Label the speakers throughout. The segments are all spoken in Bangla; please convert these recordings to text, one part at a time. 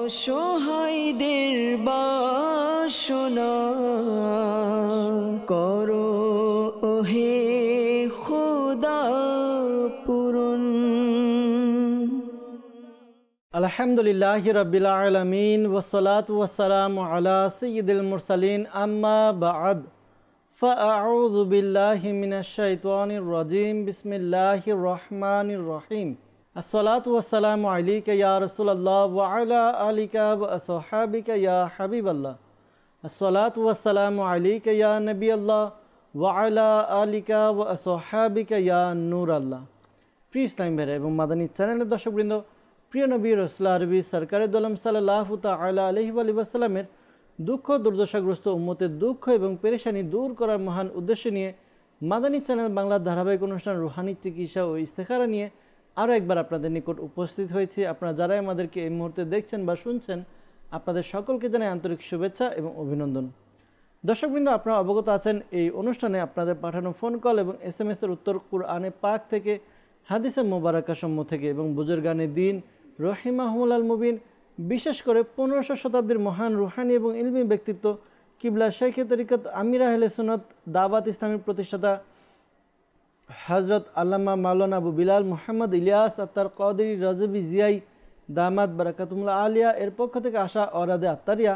Speaker 1: অসহায়দের বাসনা করো ওহে খোদা পূরণ।
Speaker 2: আলহামদুলিল্লাহি রাব্বিল আলামিন ওয়াসসালাতু ওয়াসসালামু আলা সাইয়্যিদিল মুরসালিন আম্মা বা'দ ফাআউযু বিল্লাহি মিনাশ শাইতানির রাজীম বিসমিল্লাহির রহমানির রহিম। আসসালাতু ওয়াসসালামু আলাইকা ইয়া রাসূলুল্লাহ ওয়া আলা আলিকা ওয়া আসহাবিকা ইয়া হাবিবাল্লাহ। আসসালাতু ওয়াসসালামু আলাইকা ইয়া নবিয়াল্লাহ ওয়া আলা আলিকা ওয়া আসহাবিকা ইয়া নূরাল্লাহ। প্রিয় ইসলামী ভাইরা এবং মাদানী চ্যানেলের দর্শকবৃন্দ, প্রিয় নবী রাসূলুল্লাহ আরবি সরকারে দোলম সাল্লাল্লাহু তাআলা আলাইহি ওয়া সাল্লামের দুঃখ দুর্দশাগ্রস্ত উম্মতের দুঃখ এবং পেরেশানি দূর করার মহান উদ্দেশ্য নিয়ে মাদানী চ্যানেল বাংলার ধারাবাহিক অনুষ্ঠান রুহানি চিকিৎসা ও ইস্তেখারা নিয়ে আরও একবার আপনাদের নিকট উপস্থিত হয়েছি। আপনারা যারাই আমাদেরকে এই মুহূর্তে দেখছেন বা শুনছেন, আপনাদের সকলকে জানাই আন্তরিক শুভেচ্ছা এবং অভিনন্দন। দর্শকবৃন্দ, আপনারা অবগত আছেন এই অনুষ্ঠানে আপনাদের পাঠানো ফোন কল এবং SMS-এর উত্তর কুরআনে পাক থেকে, হাদিসে মোবারকা সমূহ থেকে এবং বুজুর্গানে দ্বীন রহিমাহুমুল মুবিন, বিশেষ করে 1500 শতাব্দীর মহান রুহানি এবং ইলমি ব্যক্তিত্ব কিবলা শাইখে তরিকত আমির আহলে সুন্নাত দাওয়াত ইসলামীর প্রতিষ্ঠাতা হযরত আল্লামা মাওলানা আবু বিলাল মুহাম্মদ ইলিয়াস আত্তার কাদেরী রাজবি জিয়াই দামাত বারাকাতুল্লাহ আলিয়া এর পক্ষ থেকে আসা অরাদে আত্তারিয়া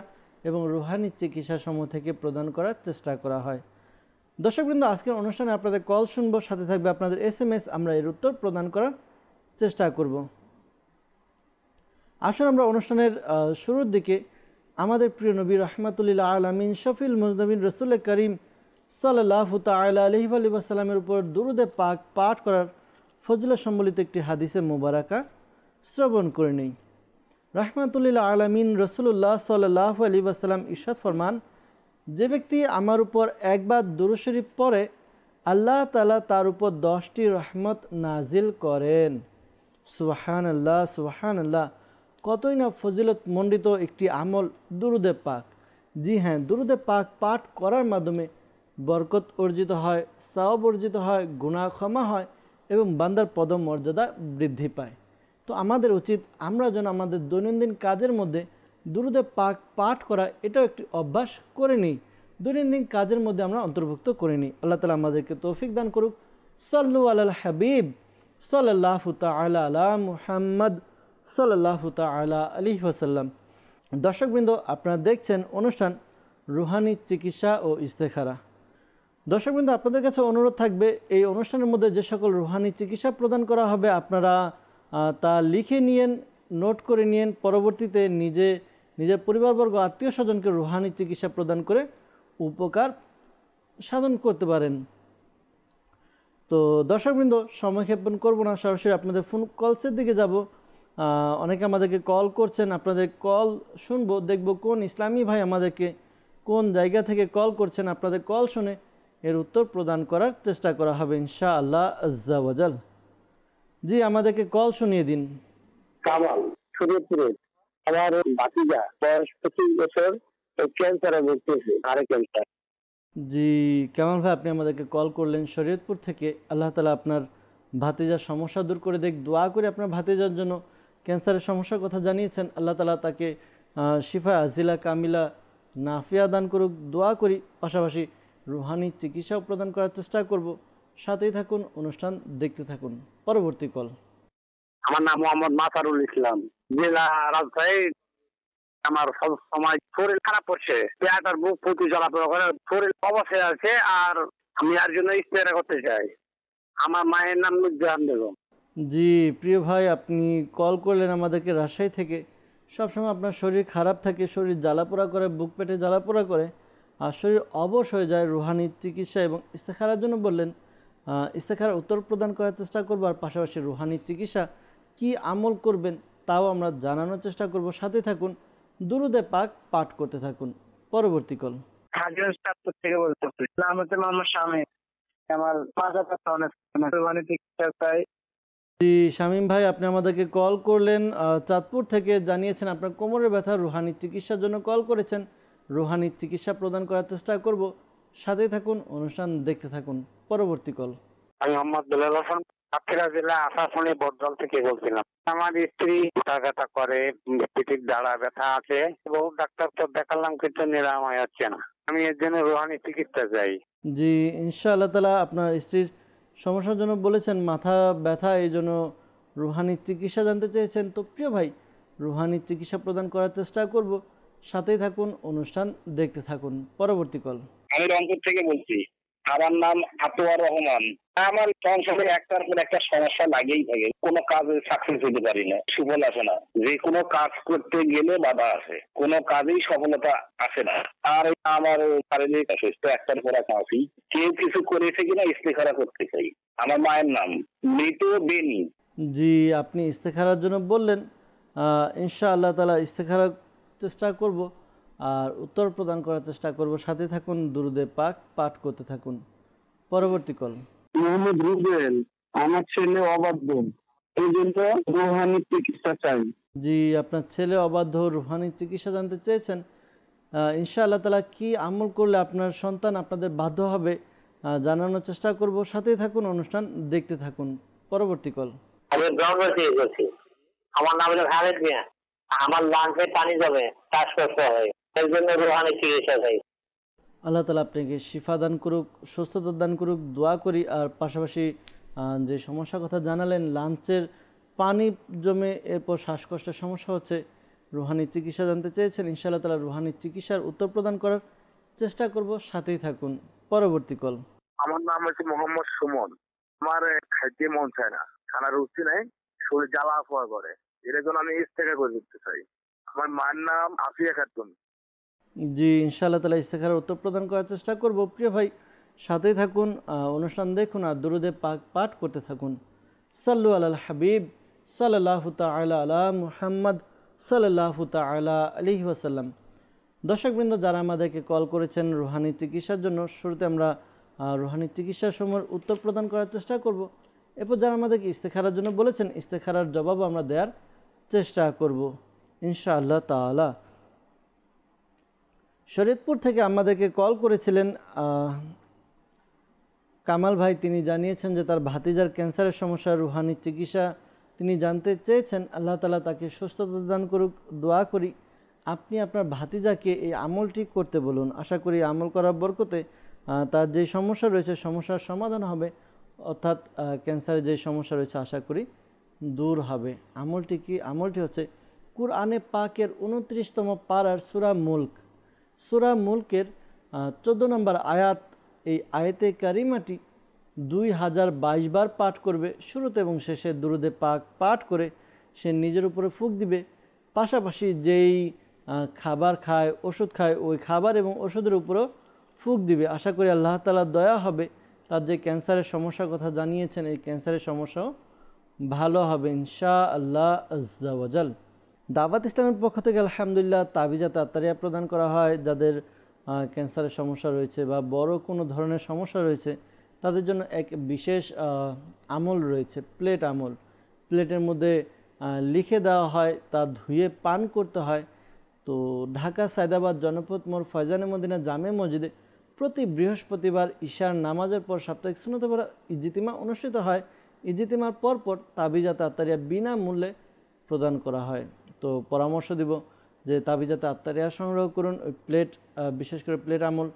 Speaker 2: এবং রুহানি চিকিৎসা সমূহ থেকে প্রদান করার চেষ্টা করা হয়। দর্শকবৃন্দ, আজকের অনুষ্ঠানে আপনাদের কল শুনবো, সাথে থাকবে আপনাদের SMS, আমরা এর উত্তর প্রদান করার চেষ্টা করব। আসুন আমরা অনুষ্ঠানের শুরুর দিকে আমাদের প্রিয় নবী রাহমাতুল্লিল আলামিন শফিল মুজনবিন রসুল করিম সাল্লাল্লাহু তাআলা আলাইহি ওয়া সাল্লামের উপর দুরুদে পাক পাঠ করার ফজিলত সম্বলিত একটি হাদিসে মুবারাকা শ্রবণ করে নেই। রাহমাতুল্লিল আলামিন রাসূলুল্লাহ সাল্লাল্লাহু আলাইহি ওয়া সাল্লাম ইরশাদ ফরমান, যে ব্যক্তি আমার উপর একবার দুরূদ শরীফ পড়ে, আল্লাহ তাআলা তার উপর 10টি রহমত নাজিল করেন। সুবহানাল্লাহ, সুবহানাল্লাহ। কতই না ফজিলত মণ্ডিত একটি আমল দুরুদে পাক। জি হ্যাঁ, দুরুদে পাক পাঠ করার মাধ্যমে বরকত অর্জিত হয়, সওয়াব অর্জিত হয়, গুনাহ ক্ষমা হয় এবং বান্দার পদমর্যাদা বৃদ্ধি পায়। তো আমাদের উচিত আমরা যেন আমাদের দৈনন্দিন কাজের মধ্যে দুরুদে পাক পাঠ করা এটাও একটি অভ্যাস করে নিই, দৈনন্দিন কাজের মধ্যে আমরা অন্তর্ভুক্ত করে নিই। আল্লাহ তাআলা আমাদেরকে তৌফিক দান করুক। সাল্লু আলাল হাবিব সাল্লাল্লাহু তাআলা আলা মুহাম্মদ সাল্লাল্লাহু তাআলা আলাইহি ওয়াসাল্লাম। দর্শকবৃন্দ, আপনারা দেখছেন অনুষ্ঠান রুহানি চিকিৎসা ও ইস্তেখারা। দর্শকবৃন্দ, আপনাদের কাছে অনুরোধ থাকবে, এই অনুষ্ঠানের মধ্যে যে সকল রুহানি চিকিৎসা প্রদান করা হবে আপনারা তা লিখে নিয়েন, নোট করে নিয়েন, পরবর্তীতে নিজের পরিবারবর্গ আত্মীয় স্বজনকে রুহানি চিকিৎসা প্রদান করে উপকার সাধন করতে পারেন। তো দর্শকবৃন্দ, সময় ক্ষেপণ করবো না, সরাসরি আপনাদের ফোন কলসের দিকে যাব। অনেকে আমাদেরকে কল করছেন, আপনাদের কল শুনবো, দেখব কোন ইসলামী ভাই আমাদেরকে কোন জায়গা থেকে কল করছেন। আপনাদের কল শুনে এর উত্তর প্রদান করার চেষ্টা করা হবে ইনশাআল্লাহ আজ্জা ওয়াজাল। জি, আমাদেরকে কল শুনিয়ে দিন।
Speaker 3: কামাল, শরীয়তপুরে। আমার ভাতিজা বয়স 25 বছর, ক্যান্সারে ভুগতেছে, হাড়ে ক্যান্সার।
Speaker 2: জি কামাল ভাই, আপনি আমাদেরকে কল করলেন শরীয়তপুর থেকে। আল্লাহ তাআলা আপনার ভাতিজার সমস্যা দূর করে দেখ। দোয়া করে আপনার ভাতিজার জন্য, ক্যান্সারের সমস্যার কথা জানিয়েছেন, আল্লাহ তাআলা তাকে শিফা আজিলা কামিলা নাফিয়া দান করুক, দোয়া করি। পাশাপাশি রুহানি চিকিৎসাও প্রদান করার চেষ্টা করব। সাথেই থাকুন, অনুষ্ঠান দেখতে থাকুন। পরবর্তী কল।
Speaker 3: আমার নাম মোহাম্মদ মাসারুল ইসলাম, জেলা রাজশাহী। আমার সব সময় শরীর খারাপ করছে, পেট আর বুক প্রতি চলাফেরা করে, শরীর অবশ্যই আছে। আর আমি আর জন্য ইস্তেহারা করতে চাই। আমার মায়ের নাম নুরজাহান বেগম।
Speaker 2: জি প্রিয় ভাই, আপনি কল করলেন আমাদেরকে রাজশাহী থেকে। সবসময় আপনার শরীর খারাপ থাকে, শরীর জ্বালাপোড়া করে, বুক পেটে জ্বালাপোড়া করে, আর শরীর অবশ হয়ে যায়। রুহানি চিকিৎসা এবং ইস্তেখারার জন্য বললেন, ইস্তেখারার উত্তর প্রদান করার চেষ্টা করব। আর পাশাপাশি রুহানি চিকিৎসা কি আমল করবেন তাও আমরা জানানোর চেষ্টা করব। সাথে থাকুন, দুরুদে পাক পাঠ করতে থাকুন। পরবর্তী কল।
Speaker 3: থেকে বলতেছি, নাম হচ্ছে মোহাম্মদ শামীম। আমার মাথা ব্যথা অনেক, রুহানি চিকিৎসা চাই।
Speaker 2: জি শামীম ভাই, আপনি আমাদেরকে কল করলেন চাঁদপুর থেকে, জানিয়েছেন আপনার কোমরের ব্যথা, রুহানি চিকিৎসার জন্য কল করেছেন। রুহানি চিকিৎসা প্রদান করার চেষ্টা করব। সাথেই থাকুন, অনুষ্ঠান দেখতে থাকুন। পরবর্তী কল।
Speaker 3: আমি মোহাম্মদ বেলাল হোসেন, সাতক্ষীরা জেলা আশাশুনি বটজল থেকে বলছিলাম। আমার স্ত্রী ব্যথা করে, পিঠির দাঁড়া ব্যথা আছে, বহু ডাক্তার তো দেখালাম কিন্তু নিরাময় হচ্ছে না। আমি এর জন্য রুহানি চিকিৎসা চাই।
Speaker 2: জি, ইনশাআল্লাহ তাআলা আপনার স্ত্রীর সমস্যার জন্য বলেছেন মাথা ব্যথা, এই জন্য রুহানি চিকিৎসা জানতে চেয়েছেন। তো প্রিয় ভাই, রুহানি চিকিৎসা প্রদান করার চেষ্টা করব, সাথেই থাকুন, অনুষ্ঠান দেখতে থাকুন। পরবর্তী কল।
Speaker 3: আমি রংপুর থেকে বলছি। আমার নাম আতোয়ার রহমান। আমার সংসারে একটার পর একটা সমস্যা লাগেই থাকে, কোনো কাজে সাকসেস হতে পারি না, সুফল আসে না। যে কোনো কাজ করতে গেলে বাধা আসে, কোনো কাজেই সফলতা আসে না। আর আমার শারীরিক অসুস্থ, একটার পর একটা আছি। কেউ কিছু করেছে কিনা ইস্তেখারা করতে চাই। আমার মায়ের নাম মৃত বেনি।
Speaker 2: জি, আপনি ইস্তেখারার জন্য বললেন, ইনশাআল্লাহ তাআলা ইস্তেখারার চেষ্টা করব আর উত্তর প্রদান করার চেষ্টা করব। সাথে থাকুন, দুরুদে পাক পাঠ করতে থাকুন। পরবর্তী কল।
Speaker 3: মোহাম্মদ রুবেল। আমার ছেলে অবাধ্য, এই জন্য রুহানি চিকিৎসা চাই।
Speaker 2: জি, আপনার ছেলে অবাধ্য, রুহানি চিকিৎসা জানতে চেয়েছেন। ইনশাআল্লাহ তাআলা কি আমল করলে আপনার সন্তান আপনাদের বাধ্য হবে জানানোর চেষ্টা করব। সাথেই থাকুন, অনুষ্ঠান দেখতে থাকুন। পরবর্তী কল।
Speaker 3: আমি রংপুর থেকে বলছি। আমার নাম হলো খালেদ মিয়া। আমার লাঞ্চে পানি জমে, শ্বাসকষ্ট হয়, এর জন্য রুহানি চিকিৎসা চাই।
Speaker 2: আল্লাহ তাআলা আপনাকে শিফা দান করুক, সুস্থতা দান করুক, দোয়া করি। আর পাশাপাশি যে সমস্যার কথা জানালেন, লাঞ্চের পানি জমে এরপর শ্বাসকষ্টের সমস্যা হচ্ছে, রুহানি চিকিৎসা জানতে চেয়েছেন। ইনশাআল্লাহ তাআলা রুহানি চিকিৎসার উত্তর প্রদান করার চেষ্টা করব, সাথেই থাকুন। পরবর্তী কল।
Speaker 3: আমার নাম হচ্ছে মোহাম্মদ সুমন। আমার খাইতে মন চায় না, খানার রুচি নাই, শরীর জ্বালা পোয়া করে, এর জন্য আমি ইস্তেখা করে দিতে চাই। আমার মায়ের নাম আফিয়া খাতুন।
Speaker 2: জি, ইনশাআল্লাহ তাআলা ইস্তেখারার উত্তর প্রদান করার চেষ্টা করব। প্রিয় ভাই, সাথেই থাকুন, অনুষ্ঠান দেখুন আর দুরুদে পাক পাঠ করতে থাকুন। সাল্লু আলাল হাবিব সাল্লাল্লাহু তাআলা আলা মুহাম্মদ সাল্লাল্লাহু তাআলা আলাইহি ওয়াসাল্লাম। দর্শকবৃন্দ, যারা আমাদেরকে কল করেছেন রুহানি চিকিৎসার জন্য, শুরুতে আমরা রুহানি চিকিৎসার সময়ের উত্তর প্রদান করার চেষ্টা করব। এরপর যারা আমাদেরকে ইস্তেখারার জন্য বলেছেন, ইস্তেখারার জবাব আমরা দেওয়ার চেষ্টা করব ইনশাআল্লাহ তাআলা। শরীয়তপুর থেকে আমাদেরকে কল করেছিলেন কামাল ভাই। তিনি জানিয়েছেন যে তার ভাতিজার ক্যান্সারের সমস্যা, রুহানি চিকিৎসা তিনি জানতে চেয়েছেন। আল্লাহ তাআলা তাকে সুস্থতা দান করুক, দোয়া করি। আপনি আপনার ভাতিজাকে এই আমলটি করতে বলুন। আশা করি আমল করার বরকতে তার যে সমস্যা রয়েছে সমস্যার সমাধান হবে, অর্থাৎ ক্যান্সারের যে সমস্যা রয়েছে আশা করি দূর হবে। আমলটি কি? আমলটি হচ্ছে কুরআনে পাকের 29তম পারার সূরা মুলক, সূরা মুলকের 14 নম্বর আয়াত। এই আয়াতে কারিমাটি 2022 বার পাঠ করবে। শুরুতে এবং শেষে দুরুদে পাক পাঠ করে সে নিজের উপরে ফুঁক দিবে। পাশাপাশি যেই খাবার খায়, ওষুধ খায়, ওই খাবার এবং ওষুধের উপরেও ফুঁক দিবে। আশা করি আল্লাহ তাআলার দয়া হবে। তার যে ক্যান্সারের সমস্যার কথা জানিয়েছেন, এই ক্যান্সারের সমস্যাও ভালো হবে ইনশাআল্লাহ আজ্জা ওয়াজাল। দাওয়াত ইসলামের পক্ষ থেকে আলহামদুলিল্লাহ তাবিজাত আত্তারিয়া প্রদান করা হয়। যাদের ক্যান্সারের সমস্যা রয়েছে বা বড় কোনো ধরনের সমস্যা রয়েছে, তাদের জন্য এক বিশেষ আমল রয়েছে, প্লেট আমল। প্লেটের মধ্যে লিখে দেওয়া হয়, তা ধুয়ে পান করতে হয়। তো ঢাকা সায়দাবাদ জনপথ মোড় ফয়জানে মদিনা জামে মসজিদে প্রতি বৃহস্পতিবার ঈশার নামাজের পর সাপ্তাহিক সুন্নতে পড়া ইজতিমা অনুষ্ঠিত হয়। ইজতিমার পরপর তাবিজাত আত্তারিয়া বিনামূল্যে প্রদান করা হয়। তো পরামর্শ দিব যে তাবিজাত আত্তারিয়া সংগ্রহ করুন, ওই প্লেট, বিশেষ করে প্লেট আমল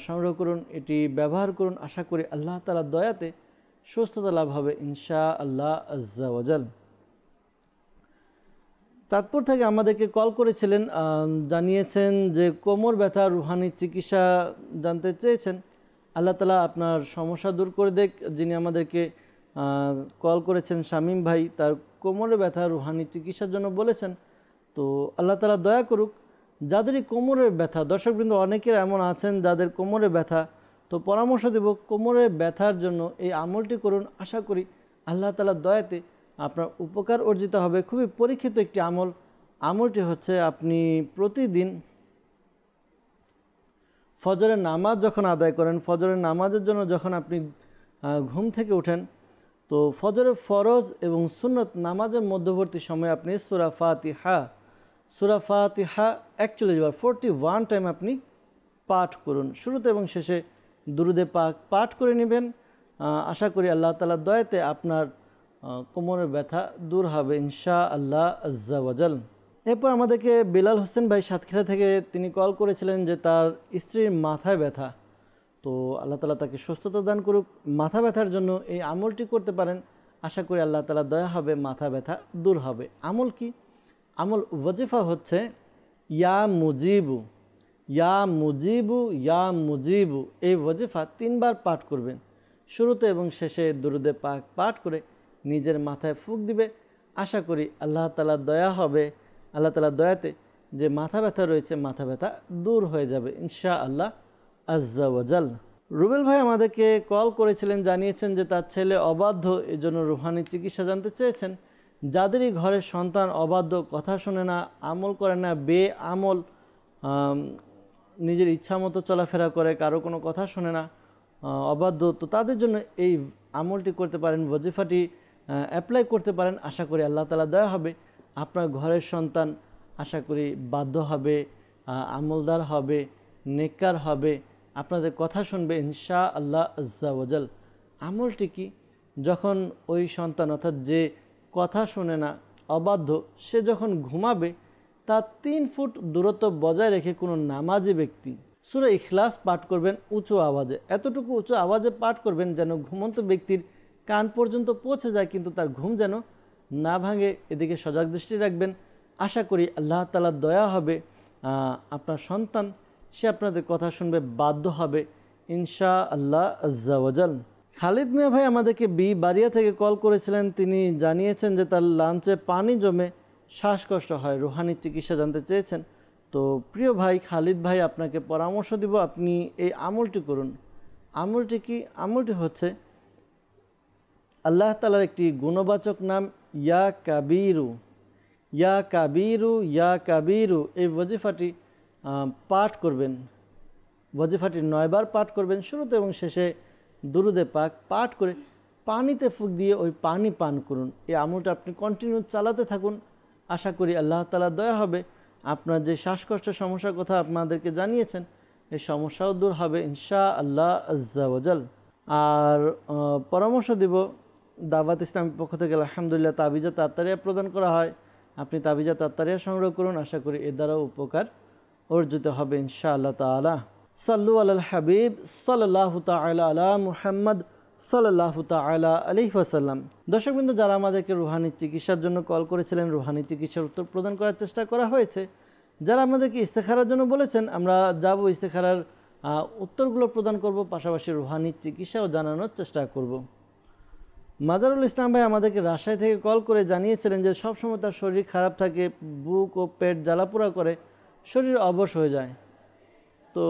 Speaker 2: সংগ্রহ করুন, এটি ব্যবহার করুন। আশা করি আল্লাহ তাআলার দয়াতে সুস্থতা লাভ হবে ইনশাআল্লাহ আজ্জা ওয়াজাল। চাঁদপুর থেকে আমাদেরকে কল করেছিলেন, জানিয়েছেন যে কোমর ব্যথা, রুহানি চিকিৎসা জানতে চেয়েছেন। আল্লাহ তাআলা আপনার সমস্যা দূর করে দেখ। যিনি আমাদেরকে কল করেছেন শামীম ভাই, তার কোমরে ব্যথা, রুহানি চিকিৎসার জন্য বলেছেন। তো আল্লাহ তাআলা দয়া করুক। যাদেরই কোমরের ব্যথা, দর্শকবৃন্দ অনেকের এমন আছেন যাদের কোমরে ব্যথা, তো পরামর্শ দেব কোমরের ব্যথার জন্য এই আমলটি করুন। আশা করি আল্লাহ তাআলার দয়াতে আপনার উপকার অর্জিত হবে। খুবই পরীক্ষিত একটি আমল। আমলটি হচ্ছে আপনি প্রতিদিন ফজরের নামাজ যখন আদায় করেন, ফজরের নামাজের জন্য যখন আপনি ঘুম থেকে ওঠেন, তো ফজরের ফরজ এবং সুন্নত নামাজের মধ্যবর্তী সময়ে আপনি সূরা ফাতিহা 41 বার 41 টাইম আপনি পাঠ করুন। শুরুতে এবং শেষে দুরুদে পাক পাঠ করে নেবেন। আশা করি আল্লাহ তাআলার দয়াতে আপনার কোমরের ব্যথা দূর হবে ইনশাআল্লাহ আজ্জা ওয়াজাল। এরপর আমাদেরকে বেলাল হোসেন ভাই সাতক্ষীরা থেকে তিনি কল করেছিলেন যে তার স্ত্রীর মাথায় ব্যথা। তো আল্লাহ তাআলা তাকে সুস্থতা দান করুক। মাথা ব্যথার জন্য এই আমলটি করতে পারেন, আশা করি আল্লাহ তাআলার দয়া হবে, মাথা ব্যথা দূর হবে। আমল কি? আমল ওয়াজিফা হচ্ছে ইয়া মুজিবু, ইয়া মুজিবু, ইয়া মুজিবু। এই ওয়াজিফা 3 বার পাঠ করবেন। শুরুতে এবং শেষে দুরুদে পাক পাঠ করে নিজের মাথায় ফুঁক দিবে। আশা করি আল্লাহ তাআলার দয়া হবে, আল্লাহ তাআলার দয়াতে যে মাথা ব্যথা রয়েছে মাথা ব্যথা দূর হয়ে যাবে ইনশাআল্লাহ আজ্জা ওয়াজাল। রুবেল ভাই আমাদেরকে কল করেছিলেন, জানিয়েছেন যে তার ছেলে অবাধ্য, এই জন্য রুহানি চিকিৎসা জানতে চেয়েছেন। যাদেরই ঘরের সন্তান অবাধ্য, কথা শোনে না, আমল করে না, বেআমল, নিজের ইচ্ছা মতো চলাফেরা করে, কারো কোনো কথা শোনে না, অবাধ্য, তো তাদের জন্য এই আমলটি করতে পারেন, ওয়াজিফাটি অ্যাপ্লাই করতে পারেন। আশা করি আল্লাহ তাআলা দয়া হবে, আপনার ঘরের সন্তান আশা করি বাধ্য হবে, আমলদার হবে, নেককার হবে, আপনাদের কথা শুনবে ইনশাআল্লাহ আজ্জা ওয়াজাল। আমলটি কি? যখন ওই সন্তান অর্থাৎ যে কথা শোনে না, অবাধ্য, সে যখন ঘুমাবে তার 3 ফুট দূরত্ব বজায় রেখে কোনো নামাজি ব্যক্তি সূরা ইখলাস পাঠ করবেন উঁচু আওয়াজে। এতটুকু উঁচু আওয়াজে পাঠ করবেন যেন ঘুমন্ত ব্যক্তির কান পর্যন্ত পৌঁছে যায়, কিন্তু তার ঘুম যেন না ভাঙে, এদিকে সজাগ দৃষ্টি রাখবেন। আশা করি আল্লাহ তাআলার দয়া হবে, আপনার সন্তান সে আপনাদের কথা শুনবে, বাধ্য হবে ইনশাআল্লাহ আজ্জা ওয়াজাল। খালিদ মিয়া ভাই আমাদেরকে বাড়িয়া থেকে কল করেছিলেন, তিনি জানিয়েছেন যে তার লাঞ্চে পানি জমে শ্বাসকষ্ট হয়, রুহানি চিকিৎসা জানতে চেয়েছেন। তো প্রিয় ভাই খালিদ ভাই, আপনাকে পরামর্শ দিব, আপনি এই আমলটি করুন। আমলটি কি? আমলটি হচ্ছে আল্লাহ তাআলার একটি গুণবাচক নাম ইয়া কাবীরু, ইয়া কাবীরু, ইয়া কাবীরু। এই ওয়াজিফাটি পাঠ করবেন। ওয়াজিফাটি 9 বার পাঠ করবেন। শুরুতে এবং শেষে দুরুদে পাক পাঠ করে পানিতে ফুঁক দিয়ে ওই পানি পান করুন। এই আমলটা আপনি কন্টিনিউ চালাতে থাকুন। আশা করি আল্লাহ তাআলার দয়া হবে, আপনার যে শ্বাসকষ্টের সমস্যার কথা আপনাদেরকে জানিয়েছেন এই সমস্যাও দূর হবে ইনশাআল্লাহ আজ্জা ওয়াজাল। আর পরামর্শ দিব, দাওয়াত ইসলামের পক্ষ থেকে আলহামদুলিল্লাহ তাবিজা তাত্তারিয়া প্রদান করা হয়। আপনি তাবিজা তাত্তারিয়া সংগ্রহ করুন, আশা করি এর দ্বারাও উপকার অর্জিত হবে ইনশাআল্লাহ তাআলা। সাল্লু আলাল হাবিব সাল্লাল্লাহু তাআলা আলা মুহাম্মদ সাল্লাল্লাহু তাআলা আলাইহি ওয়াসাল্লাম। দর্শকবৃন্দ, যারা আমাদেরকে রুহানি চিকিৎসার জন্য কল করেছিলেন, রুহানি চিকিৎসার উত্তর প্রদান করার চেষ্টা করা হয়েছে। যারা আমাদেরকে ইস্তেখারার জন্য বলেছেন, আমরা যাব ইস্তেখারার উত্তরগুলো প্রদান করব, পাশাপাশি রুহানি চিকিৎসাও জানানোর চেষ্টা করব। মাজারুল ইসলাম ভাই আমাদেরকে রাজশাহী থেকে কল করে জানিয়েছিলেন যে সবসময় তার শরীর খারাপ থাকে, বুক ও পেট জ্বালাপোড়া করে, শরীর অবশ হয়ে যায়। তো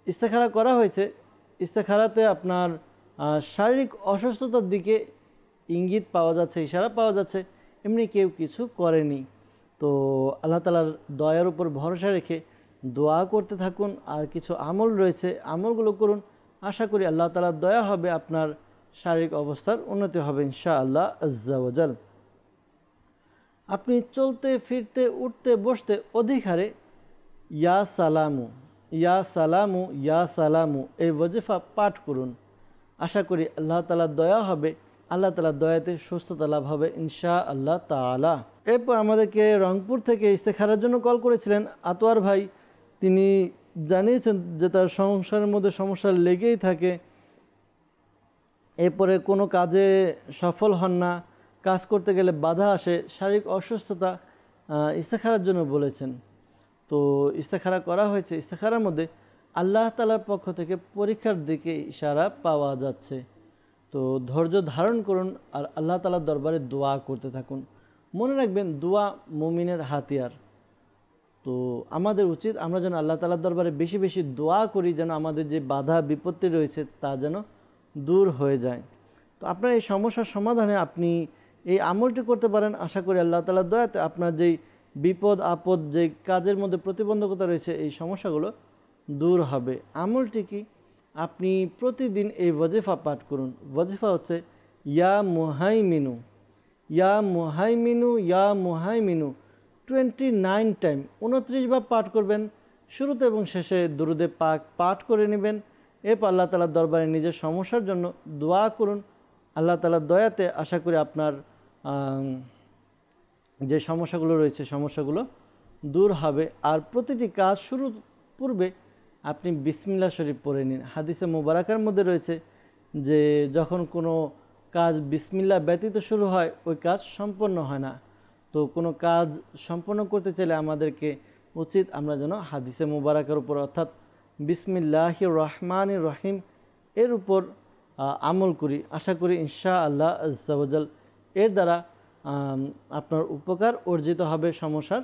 Speaker 2: ইস্তেখারা করা হয়েছে। ইস্তেখারাতে আপনার শারীরিক অসুস্থতার দিকে ইঙ্গিত পাওয়া যাচ্ছে, ইশারা পাওয়া যাচ্ছে, এমনি কেউ কিছু করেনি। তো আল্লাহ তাআলার দয়ার উপর ভরসা রেখে দোয়া করতে থাকুন। আর কিছু আমল রয়েছে, আমলগুলো করুন। আশা করি আল্লাহ তাআলার দয়া হবে, আপনার শারীরিক অবস্থার উন্নতি হবে ইনশাআল্লাহ আজ্জা ওয়াজাল। আপনি চলতে ফিরতে উঠতে বসতে অধিক হারে ইয়া সালামু, ইয়া সালামু, ইয়া সালামু এই ওয়াজিফা পাঠ করুন। আশা করি আল্লাহ তাআলার দয়া হবে, আল্লাহ তাআলার দয়াতে সুস্থতা লাভ হবে ইনশাআল্লাহ তাআলা। এরপর আমাদেরকে রংপুর থেকে ইস্তেখারার জন্য কল করেছিলেন আতোয়ার ভাই। তিনি জানিয়েছেন যে তার সংসারের মধ্যে সমস্যা লেগেই থাকে, এরপরে কোনো কাজে সফল হন না, কাজ করতে গেলে বাধা আসে, শারীরিক অসুস্থতা, ইস্তেখারার জন্য বলেছেন। তো ইস্তেখারা করা হয়েছে। ইস্তেখারার মধ্যে আল্লাহ তাআলার পক্ষ থেকে পরীক্ষার দিকে ইশারা পাওয়া যাচ্ছে। তো ধৈর্য ধারণ করুন আর আল্লাহ তাআলার দরবারে দোয়া করতে থাকুন। মনে রাখবেন, দোয়া মুমিনের হাতিয়ার। তো আমাদের উচিত আমরা যেন আল্লাহ তাআলার দরবারে বেশি বেশি দোয়া করি, যেন আমাদের যে বাধা বিপত্তি রয়েছে তা যেন দূর হয়ে যায়। তো আপনার এই সমস্যার সমাধানে আপনি এই আমলটি করতে পারেন। আশা করি আল্লাহ তাআলার দয়াতে আপনার যেই বিপদ আপদ, যে কাজের মধ্যে প্রতিবন্ধকতা রয়েছে, এই সমস্যাগুলো দূর হবে। আমলটি কি? আপনি প্রতিদিন এই ওয়াজিফা পাঠ করুন। ওয়াজিফা হচ্ছে ইয়া মুহাইমিনু, ইয়া মুহাইমিনু, ইয়া মুহাইমিনু 29 টাইম, 29 বার পাঠ করবেন। শুরুতে এবং শেষে দুরুদে পাক পাঠ করে নেবেন। এরপর আল্লাহ তাআলার দরবারে নিজের সমস্যার জন্য দোয়া করুন। আল্লাহ তাআলার দয়াতে আশা করি আপনার যে সমস্যাগুলো রয়েছে সমস্যাগুলো দূর হবে। আর প্রতিটি কাজ শুরুর পূর্বে আপনি বিসমিল্লাহ শরীফ পড়ে নিন। হাদিসে মুবারাকার মধ্যে রয়েছে যে যখন কোনো কাজ বিসমিল্লাহ ব্যতীত শুরু হয় ওই কাজ সম্পন্ন হয় না। তো কোনো কাজ সম্পন্ন করতে চাইলে আমাদেরকে উচিত আমরা যেন হাদিসে মুবারাকার উপর অর্থাৎ বিসমিল্লাহির রহমানির রহিম এর উপর আমল করি। আশা করি ইনশাআল্লাহ আজ্জা ওয়াজাল এর দ্বারা আপনার উপকার অর্জিত হবে, সমস্যার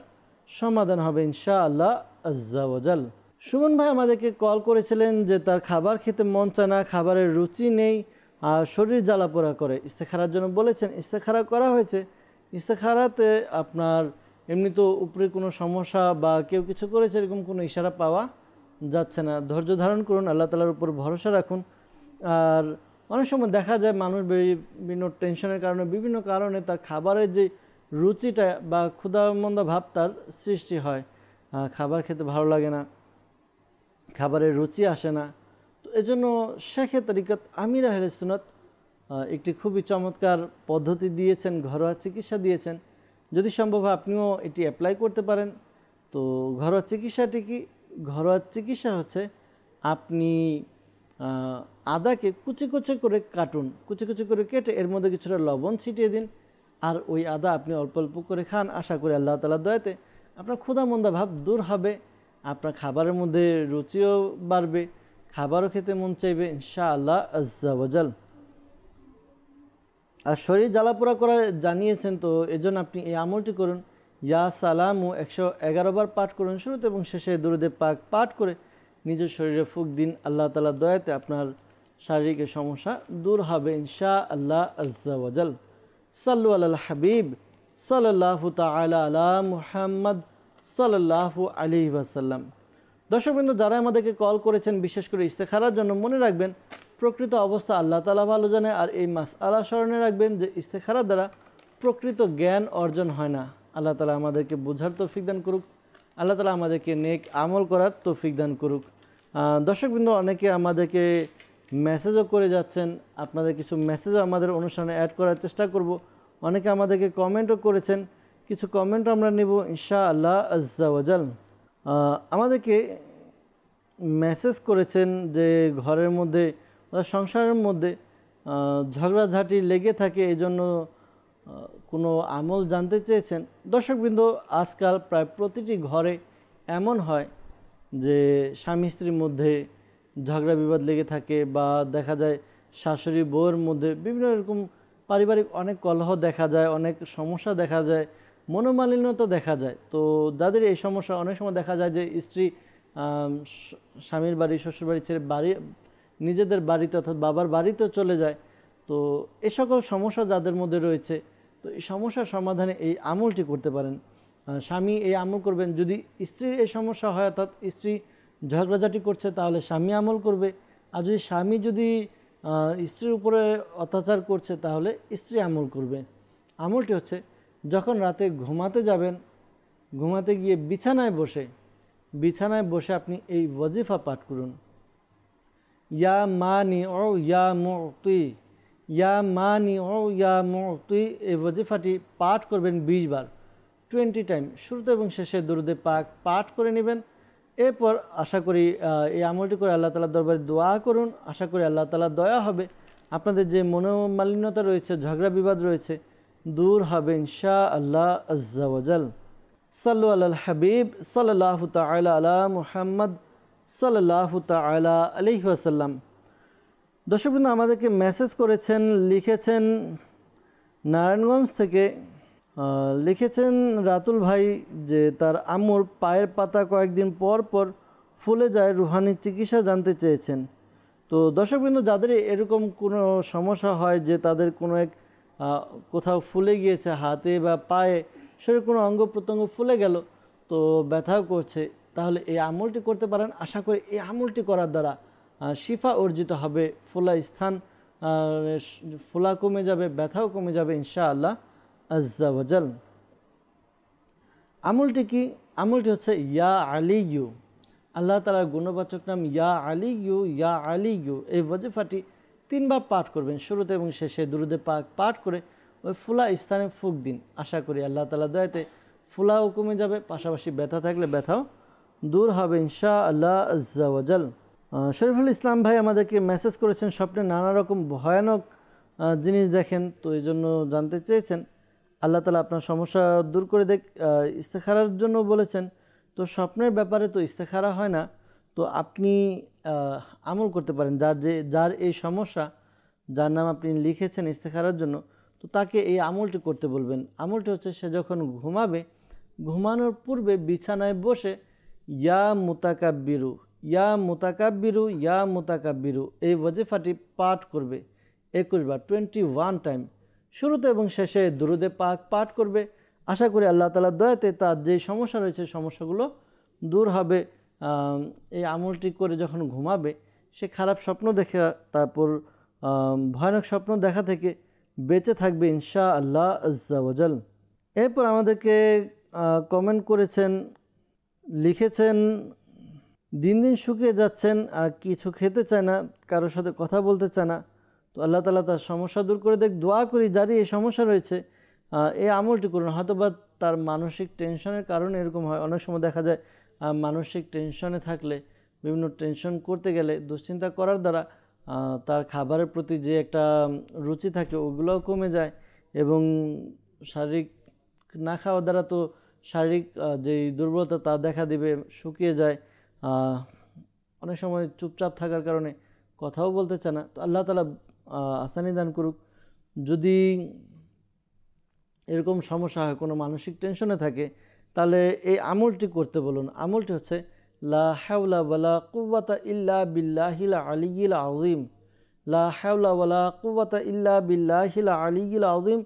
Speaker 2: সমাধান হবে ইনশাআল্লাহ আজ্জা ওয়াজাল। সুমন ভাই আমাদেরকে কল করেছিলেন যে তার খাবার খেতে মন চায় না, খাবারের রুচি নেই, আর শরীর জ্বালাপোড়া করে। ইস্তেখারার জন্য বলেছেন, ইস্তেখারা করা হয়েছে। ইস্তেখারাতে আপনার এমনি তো উপরে কোনো সমস্যা বা কেউ কিছু করেছে এরকম কোনো ইশারা পাওয়া যাচ্ছে না। ধৈর্য ধারণ করুন, আল্লাহ তাআলার উপর ভরসা রাখুন। আর অনেক সময় দেখা যায় মানুষ বিভিন্ন টেনশনের কারণে বিভিন্ন কারণে তার খাবারের যে রুচিটা বা ক্ষুধামন্দা ভাব তার সৃষ্টি হয়, খাবার খেতে ভালো লাগে না, খাবারের রুচি আসে না। তো এজন্য শেখে তরিকত আমির আহলে সুন্নাত একটি খুবই চমৎকার পদ্ধতি দিয়েছেন, ঘরোয়া চিকিৎসা দিয়েছেন। যদি সম্ভব হয় আপনিও এটি অ্যাপ্লাই করতে পারেন। তো ঘরোয়া চিকিৎসাটি কি? ঘরোয়া চিকিৎসা হচ্ছে আপনি আদাকে কুচি কুচি করে কাটুন, কুচি কুচি করে কেটে এর মধ্যে কিছুটা লবণ ছিটিয়ে দিন, আর ওই আদা আপনি অল্প অল্প করে খান। আশা করি আল্লাহ তাআলার দয়াতে আপনার ক্ষুধামন্দা ভাব দূর হবে, আপনার খাবারের মধ্যে রুচিও বাড়বে, খাবারও খেতে মন চাইবে ইনশাআল্লাহ আজ্জা ওয়াজাল। আর শরীর জ্বালাপোড়া করা জানিয়েছেন, তো এজন্য আপনি এই আমলটি করুন। ইয়া সালামু 111 বার পাঠ করুন শুরুতে এবং শেষে দুরূদে পাক পাঠ করে নিজের শরীরে ফুঁক দিন। আল্লাহ তাআলার দয়াতে আপনার শারীরিক সমস্যা দূর হবে ইনশাআল্লাহ আজ্জা ওয়াজাল। সাল্লু আলাল হাবিব সাল্লাল্লাহু তাআলা আলা মুহাম্মদ সাল্লাল্লাহু আলাইহি ওয়াসাল্লাম। দর্শকবৃন্দ, যারা আমাদেরকে কল করেছেন বিশেষ করে ইস্তেখারার জন্য, মনে রাখবেন প্রকৃত অবস্থা আল্লাহ তাআলা ভালো জানে। আর এই মাসআলা স্মরণে রাখবেন যে ইস্তেখারার দ্বারা প্রকৃত জ্ঞান অর্জন হয় না। আল্লাহ তাআলা আমাদেরকে বোঝার তৌফিক দান করুক, আল্লাহ তাআলা আমাদেরকে নেক আমল করার তৌফিক দান করুক। দর্শকবৃন্দ, অনেকে আমাদেরকে মেসেজও করে যাচ্ছেন, আপনাদের কিছু মেসেজও আমাদের অনুষ্ঠানে অ্যাড করার চেষ্টা করব। অনেকে আমাদেরকে কমেন্টও করেছেন, কিছু কমেন্টও আমরা নেব ইনশাআল্লাহ আজ্জা ওয়াজাল। আমাদেরকে মেসেজ করেছেন যে ঘরের মধ্যে সংসারের মধ্যে ঝগড়াঝাঁটি লেগে থাকে, এই জন্য কোনো আমল জানতে চেয়েছেন। দর্শকবৃন্দ, আজকাল প্রায় প্রতিটি ঘরে এমন হয় যে স্বামী স্ত্রীর মধ্যে ঝগড়া বিবাদ লেগে থাকে, বা দেখা যায় শাশুড়ি বউয়ের মধ্যে বিভিন্ন রকম পারিবারিক অনেক কলহ দেখা যায়, অনেক সমস্যা দেখা যায়, মনোমালিন্যতা দেখা যায়। তো যাদের এই সমস্যা, অনেক সময় দেখা যায় যে স্ত্রী স্বামীর বাড়ি শ্বশুরবাড়ি ছেড়ে নিজেদের বাড়িতে অর্থাৎ বাবার বাড়িতে চলে যায়। তো এই সকল সমস্যা যাদের মধ্যে রয়েছে, তো এই সমস্যার সমাধানে এই আমলটি করতে পারেন। স্বামী এই আমল করবেন। যদি স্ত্রীর এই সমস্যা হয় অর্থাৎ স্ত্রী ঝগড়াঝাটি করছে, তাহলে স্বামী আমল করবে। আর যদি স্বামী স্ত্রীর উপরে অত্যাচার করছে, তাহলে স্ত্রী আমল করবে। আমলটি হচ্ছে, যখন রাতে ঘুমাতে যাবেন, ঘুমাতে গিয়ে বিছানায় বসে আপনি এই ওয়াজিফা পাঠ করুন। ইয়া মানি ও ইয়া মুতি, ইয়া মানি ও ইয়া মুতি, এই ওয়াজিফাটি পাঠ করবেন 20 বার, 20 টাইম। শুরুতে এবং শেষে দুরূদে পাক পাঠ করে নেবেন। এরপর আশা করি এই আমলটি করে আল্লাহ তাআলার দরবারে দোয়া করুন। আশা করি আল্লাহ তাআলার দয়া হবে, আপনাদের যে মনোমালিন্যতা রয়েছে, ঝগড়া বিবাদ রয়েছে, দূর হবে ইনশাআল্লাহ আজ্জা ওয়াজাল। সাল্লু আলাল হাবিব সাল্লাল্লাহু তাআলা আলা মুহাম্মদ সাল্লাল্লাহু তাআলা আলাইহি ওয়াসাল্লাম। দর্শকবৃন্দ, আমাদেরকে মেসেজ করেছেন, লিখেছেন নারায়ণগঞ্জ থেকে, লিখেছেন রাতুল ভাই যে তার আম্মুর পায়ের পাতা কয়েকদিন পর পর ফুলে যায়, রুহানি চিকিৎসা জানতে চেয়েছেন। তো দর্শকবৃন্দ, যাদের এরকম কোনো সমস্যা হয় যে তাদের কোনো এক কোথাও ফুলে গিয়েছে, হাতে বা পায়ে, শরীরের কোনো অঙ্গ প্রত্যঙ্গ ফুলে গেল, তো ব্যথাও করছে, তাহলে এই আমলটি করতে পারেন। আশা করি এই আমলটি করার দ্বারা শিফা অর্জিত হবে, ফোলা স্থান ফোলা কমে যাবে, ব্যথাও কমে যাবে ইনশাআল্লাহ আজ্জা ওয়াজাল। আমলটি কি? আমলটি হচ্ছে ইয়া আলিয়ু, আল্লাহ তাআলার গুণবাচক নাম ইয়া আলিয়্যু ইয়া আলিয়্যু, এই ওয়াজিফাটি 3 বার পাঠ করবেন। শুরুতে এবং শেষে দুরুদে পাক পাঠ করে ওই ফুলা স্থানে ফুঁক দিন। আশা করি আল্লাহ তাআলার দয়াতে ফুলাও কমে যাবে, পাশাপাশি ব্যথা থাকলে ব্যথাও দূর হবে ইনশাআল্লাহ আজ্জা ওয়াজাল। শরীফুল ইসলাম ভাই আমাদেরকে মেসেজ করেছেন, স্বপ্নে নানা রকম ভয়ানক জিনিস দেখেন, তো এই জন্য জানতে চেয়েছেন আল্লাহ তাআলা আপনার সমস্যা দূর করে দেখ। ইস্তেখারার জন্য বলেছেন, তো স্বপ্নের ব্যাপারে তো ইস্তেখারা হয় না, তো আপনি আমল করতে পারেন। যার এই সমস্যা, যার নাম আপনি লিখেছেন ইস্তেখারার জন্য, তো তাকে এই আমলটি করতে বলবেন। আমলটি হচ্ছে, সে যখন ঘুমাবে, ঘুমানোর পূর্বে বিছানায় বসে ইয়া মুতাকাব্বিরু ইয়া মুতাকাব্বিরু ইয়া মুতাকাব্বিরু এই ওয়াজিফাটি পাঠ করবে 21 বার, 21 টাইম। শুরুতে এবং শেষে দুরুদে পাক পাঠ করবে। আশা করি আল্লাহ তাআলার দয়াতে তার যেই সমস্যা রয়েছে সমস্যাগুলো দূর হবে। এই আমলটি করে যখন ঘুমাবে, সে খারাপ স্বপ্ন দেখে, তারপর ভয়ানক স্বপ্ন দেখা থেকে বেঁচে থাকবে ইনশাআল্লাহ আজ্জা ওয়াজাল। এরপর আমাদেরকে কমেন্ট করেছেন, লিখেছেন, দিন দিন শুকিয়ে যাচ্ছেন আর কিছু খেতে চায় না, কারোর সাথে কথা বলতে চায় না, তো আল্লাহ তাআলা তার সমস্যা দূর করে দেখ। দোয়া করি যারই এই সমস্যা রয়েছে এই আমলটি করুন। হয়তো বা তার মানসিক টেনশনের কারণে এরকম হয়। অনেক সময় দেখা যায় মানসিক টেনশনে থাকলে, বিভিন্ন টেনশন করতে গেলে, দুশ্চিন্তা করার দ্বারা তার খাবারের প্রতি যে একটা রুচি থাকে ওগুলোও কমে যায়, এবং শারীরিক না খাওয়ার দ্বারা তো শারীরিক যেই দুর্বলতা তা দেখা দিবে, শুকিয়ে যায়, অনেক সময় চুপচাপ থাকার কারণে কথাও বলতে চায় না। তো আল্লাহ তাআলা আসানি দান করুক। যদি এরকম সমস্যা হয়, কোনো মানসিক টেনশনে থাকে, তাহলে এই আমলটি করতে বলুন। আমলটি হচ্ছে লা হাওলা ওয়ালা কুওয়াতা ইল্লা বিল্লাহিল আলিয়্যিল আযীম, লা হাওলা ওয়ালা কুওয়াতা ইল্লা বিল্লাহিল আলিয়্যিল আযীম।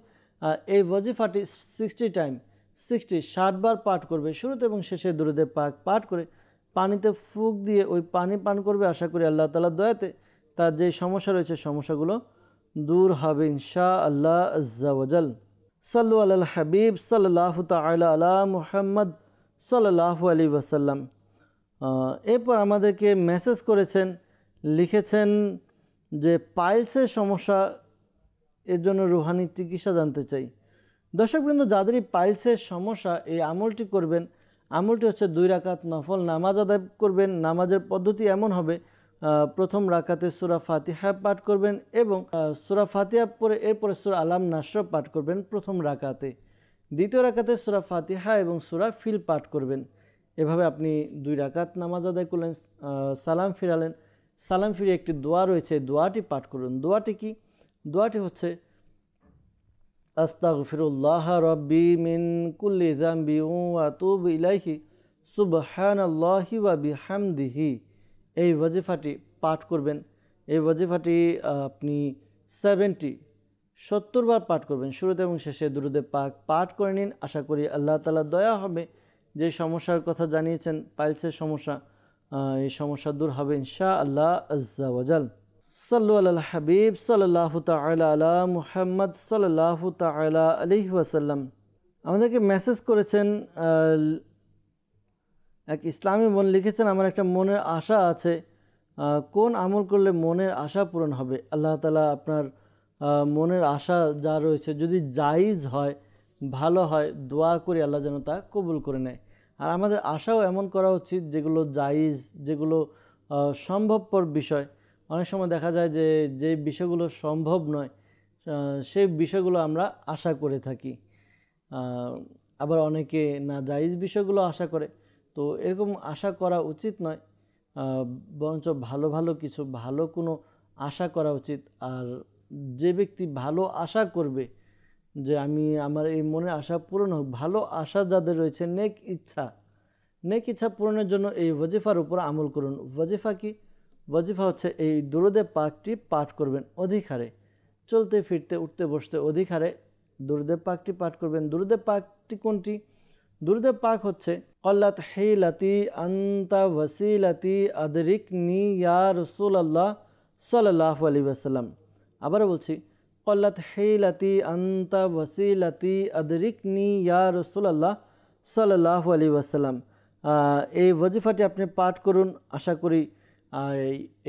Speaker 2: এই ওয়াজিফাটি 60 বার পাঠ করবে। শুরুতে এবং শেষে দুরুদে পাক পাঠ করে পানিতে ফুঁক দিয়ে ওই পানি পান করবে। আশা করি আল্লাহ তাআলার দয়াতে তার যে সমস্যা রয়েছে সমস্যাগুলো দূর হবে ইনশাআল্লাহ আজ্জা ওয়াজাল। সাল্লু আলাল হাবিব সাল্লাল্লাহু তাআলা আলা মুহাম্মদ সাল্লাল্লাহু আলাইহি ওয়াসাল্লাম। এরপর আমাদেরকে মেসেজ করেছেন, লিখেছেন যে পাইলসের সমস্যা, এর জন্য রুহানি চিকিৎসা জানতে চাই। দর্শকবৃন্দ, যাদেরই পাইলসের সমস্যা, এই আমলটি করবেন। আমলটি হচ্ছে 2 রাকাত নফল নামাজ আদায় করবেন। নামাজের পদ্ধতি এমন হবে, প্রথম রাকাতে সূরা ফাতিহা পাঠ করবেন এবং সূরা ফাতিহা পরে এরপরে সূরা আলাম নাসর পাঠ করবেন প্রথম রাকাতে। দ্বিতীয় রাকাতে সূরা ফাতিহা এবং সূরা ফিল পাঠ করবেন। এভাবে আপনি 2 রাকাত নামাজ আদায় করলেন, সালাম ফিরালেন। সালাম ফিরে একটি দোয়া রয়েছে, দোয়াটি পাঠ করুন। দোয়াটি কি? দোয়াটি হচ্ছে আস্তাগফিরুল্লাহ রব্বি মিন কুল্লি যামবি ওয়া আতুবু ইলাইহি সুবহানাল্লাহি ওয়া বিহামদিহি। এই ওয়াজিফাটি পাঠ করবেন। এই ওয়াজিফাটি আপনি 70 বার পাঠ করবেন। শুরুতে এবং শেষে দুরুদে পাক পাঠ করে নিন। আশা করি আল্লাহ তাআলার দয়া হবে। যে সমস্যার কথা জানিয়েছেন, পাইলসের সমস্যা, এই সমস্যা দূর হবে ইনশাআল্লাহ আজ্জা ওয়াজাল। সাল্লু আলাল হাবিব সাল্লাল্লাহু তাআলা আলা মুহাম্মদ সাল্লাল্লাহু তাআলা আলাইহি ওয়াসাল্লাম। আমাদেরকে মেসেজ করেছেন এক ইসলামী বোন, লিখেছেন, আমার একটা মনের আশা আছে, কোন আমল করলে মনের আশা পূরণ হবে? আল্লাহ তাআলা আপনার মনের আশা যা রয়েছে যদি জায়েজ হয়, ভালো হয়, দোয়া করি আল্লাহ যেন তা কবুল করে নেয়। আর আমাদের আশাও এমন করা উচিত যেগুলো জায়েজ, যেগুলো সম্ভবপর বিষয়। অনেক সময় দেখা যায় যে যে বিষয়গুলো সম্ভব নয় সেই বিষয়গুলো আমরা আশা করে থাকি, আবার অনেকে না জায়েজ বিষয়গুলো আশা করে। তো এরকম আশা করা উচিত নয়, বরঞ্চ ভালো ভালো কিছু, ভালো কোনো আশা করা উচিত। আর যে ব্যক্তি ভালো আশা করবে যে আমার এই মনের আশা পূরণ হোক, ভালো আশা যাদের রয়েছে, নেক ইচ্ছা পূরণের জন্য এই ওয়াজিফার উপর আমল করুন। ওয়াজিফা কি? ওয়াজিফা হচ্ছে এই দুরুদে পাকটি পাঠ করবেন অধিকারে, চলতে ফিরতে উঠতে বসতে অধিকারে দুরুদে পাকটি পাঠ করবেন। দুরুদে পাকটি কোনটি? দুরুদে পাক হচ্ছে কল্লাত হিলাতি আনতা ওয়াসিলাতি আদরিকনি ইয়া রাসূলুল্লাহ সাল্লাল্লাহু আলাইহি ওয়াসাল্লাম। আবারও বলছি, কল্লাত হিলাতি আনতা ওয়াসিলাতি আদরিকনি ইয়া রাসূলুল্লাহ সাল্লাল্লাহু আলাইহি ওয়াসাল্লাম। এই ওয়াজিফাটি আপনি পাঠ করুন। আশা করি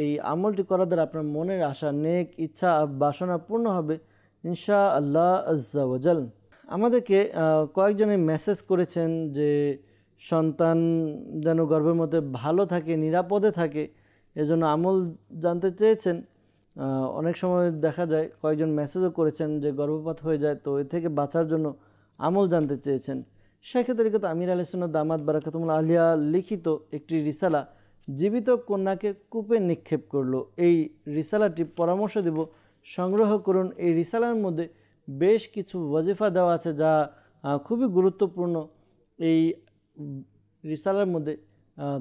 Speaker 2: এই আমলটি করার দ্বারা আপনার মনের আশা, নেক ইচ্ছা, বাসনা পূর্ণ হবে ইনশাআল্লাহ আজ্জা ওয়াজাল। আমাদেরকে কয়েকজনে মেসেজ করেছেন যে সন্তান যেন গর্ভের মধ্যে ভালো থাকে, নিরাপদে থাকে, এজন্য আমল জানতে চেয়েছেন। অনেক সময় দেখা যায় কয়েকজন মেসেজও করেছেন যে গর্ভপাত হয়ে যায়, তো এ থেকে বাঁচার জন্য আমল জানতে চেয়েছেন। সেক্ষেত্রে কিন্তু আমির আহলে সুন্নাত দামাত বারাকাতুহুল আলিয়া লিখিত একটি রিসালা জীবিত কন্যাকে কূপে নিক্ষেপ করলো, এই রিসালাটি পরামর্শ দেব, সংগ্রহ করুন। এই রিসালার মধ্যে বেশ কিছু ওয়াজিফা দেওয়া আছে যা খুবই গুরুত্বপূর্ণ। এই রিসালার মধ্যে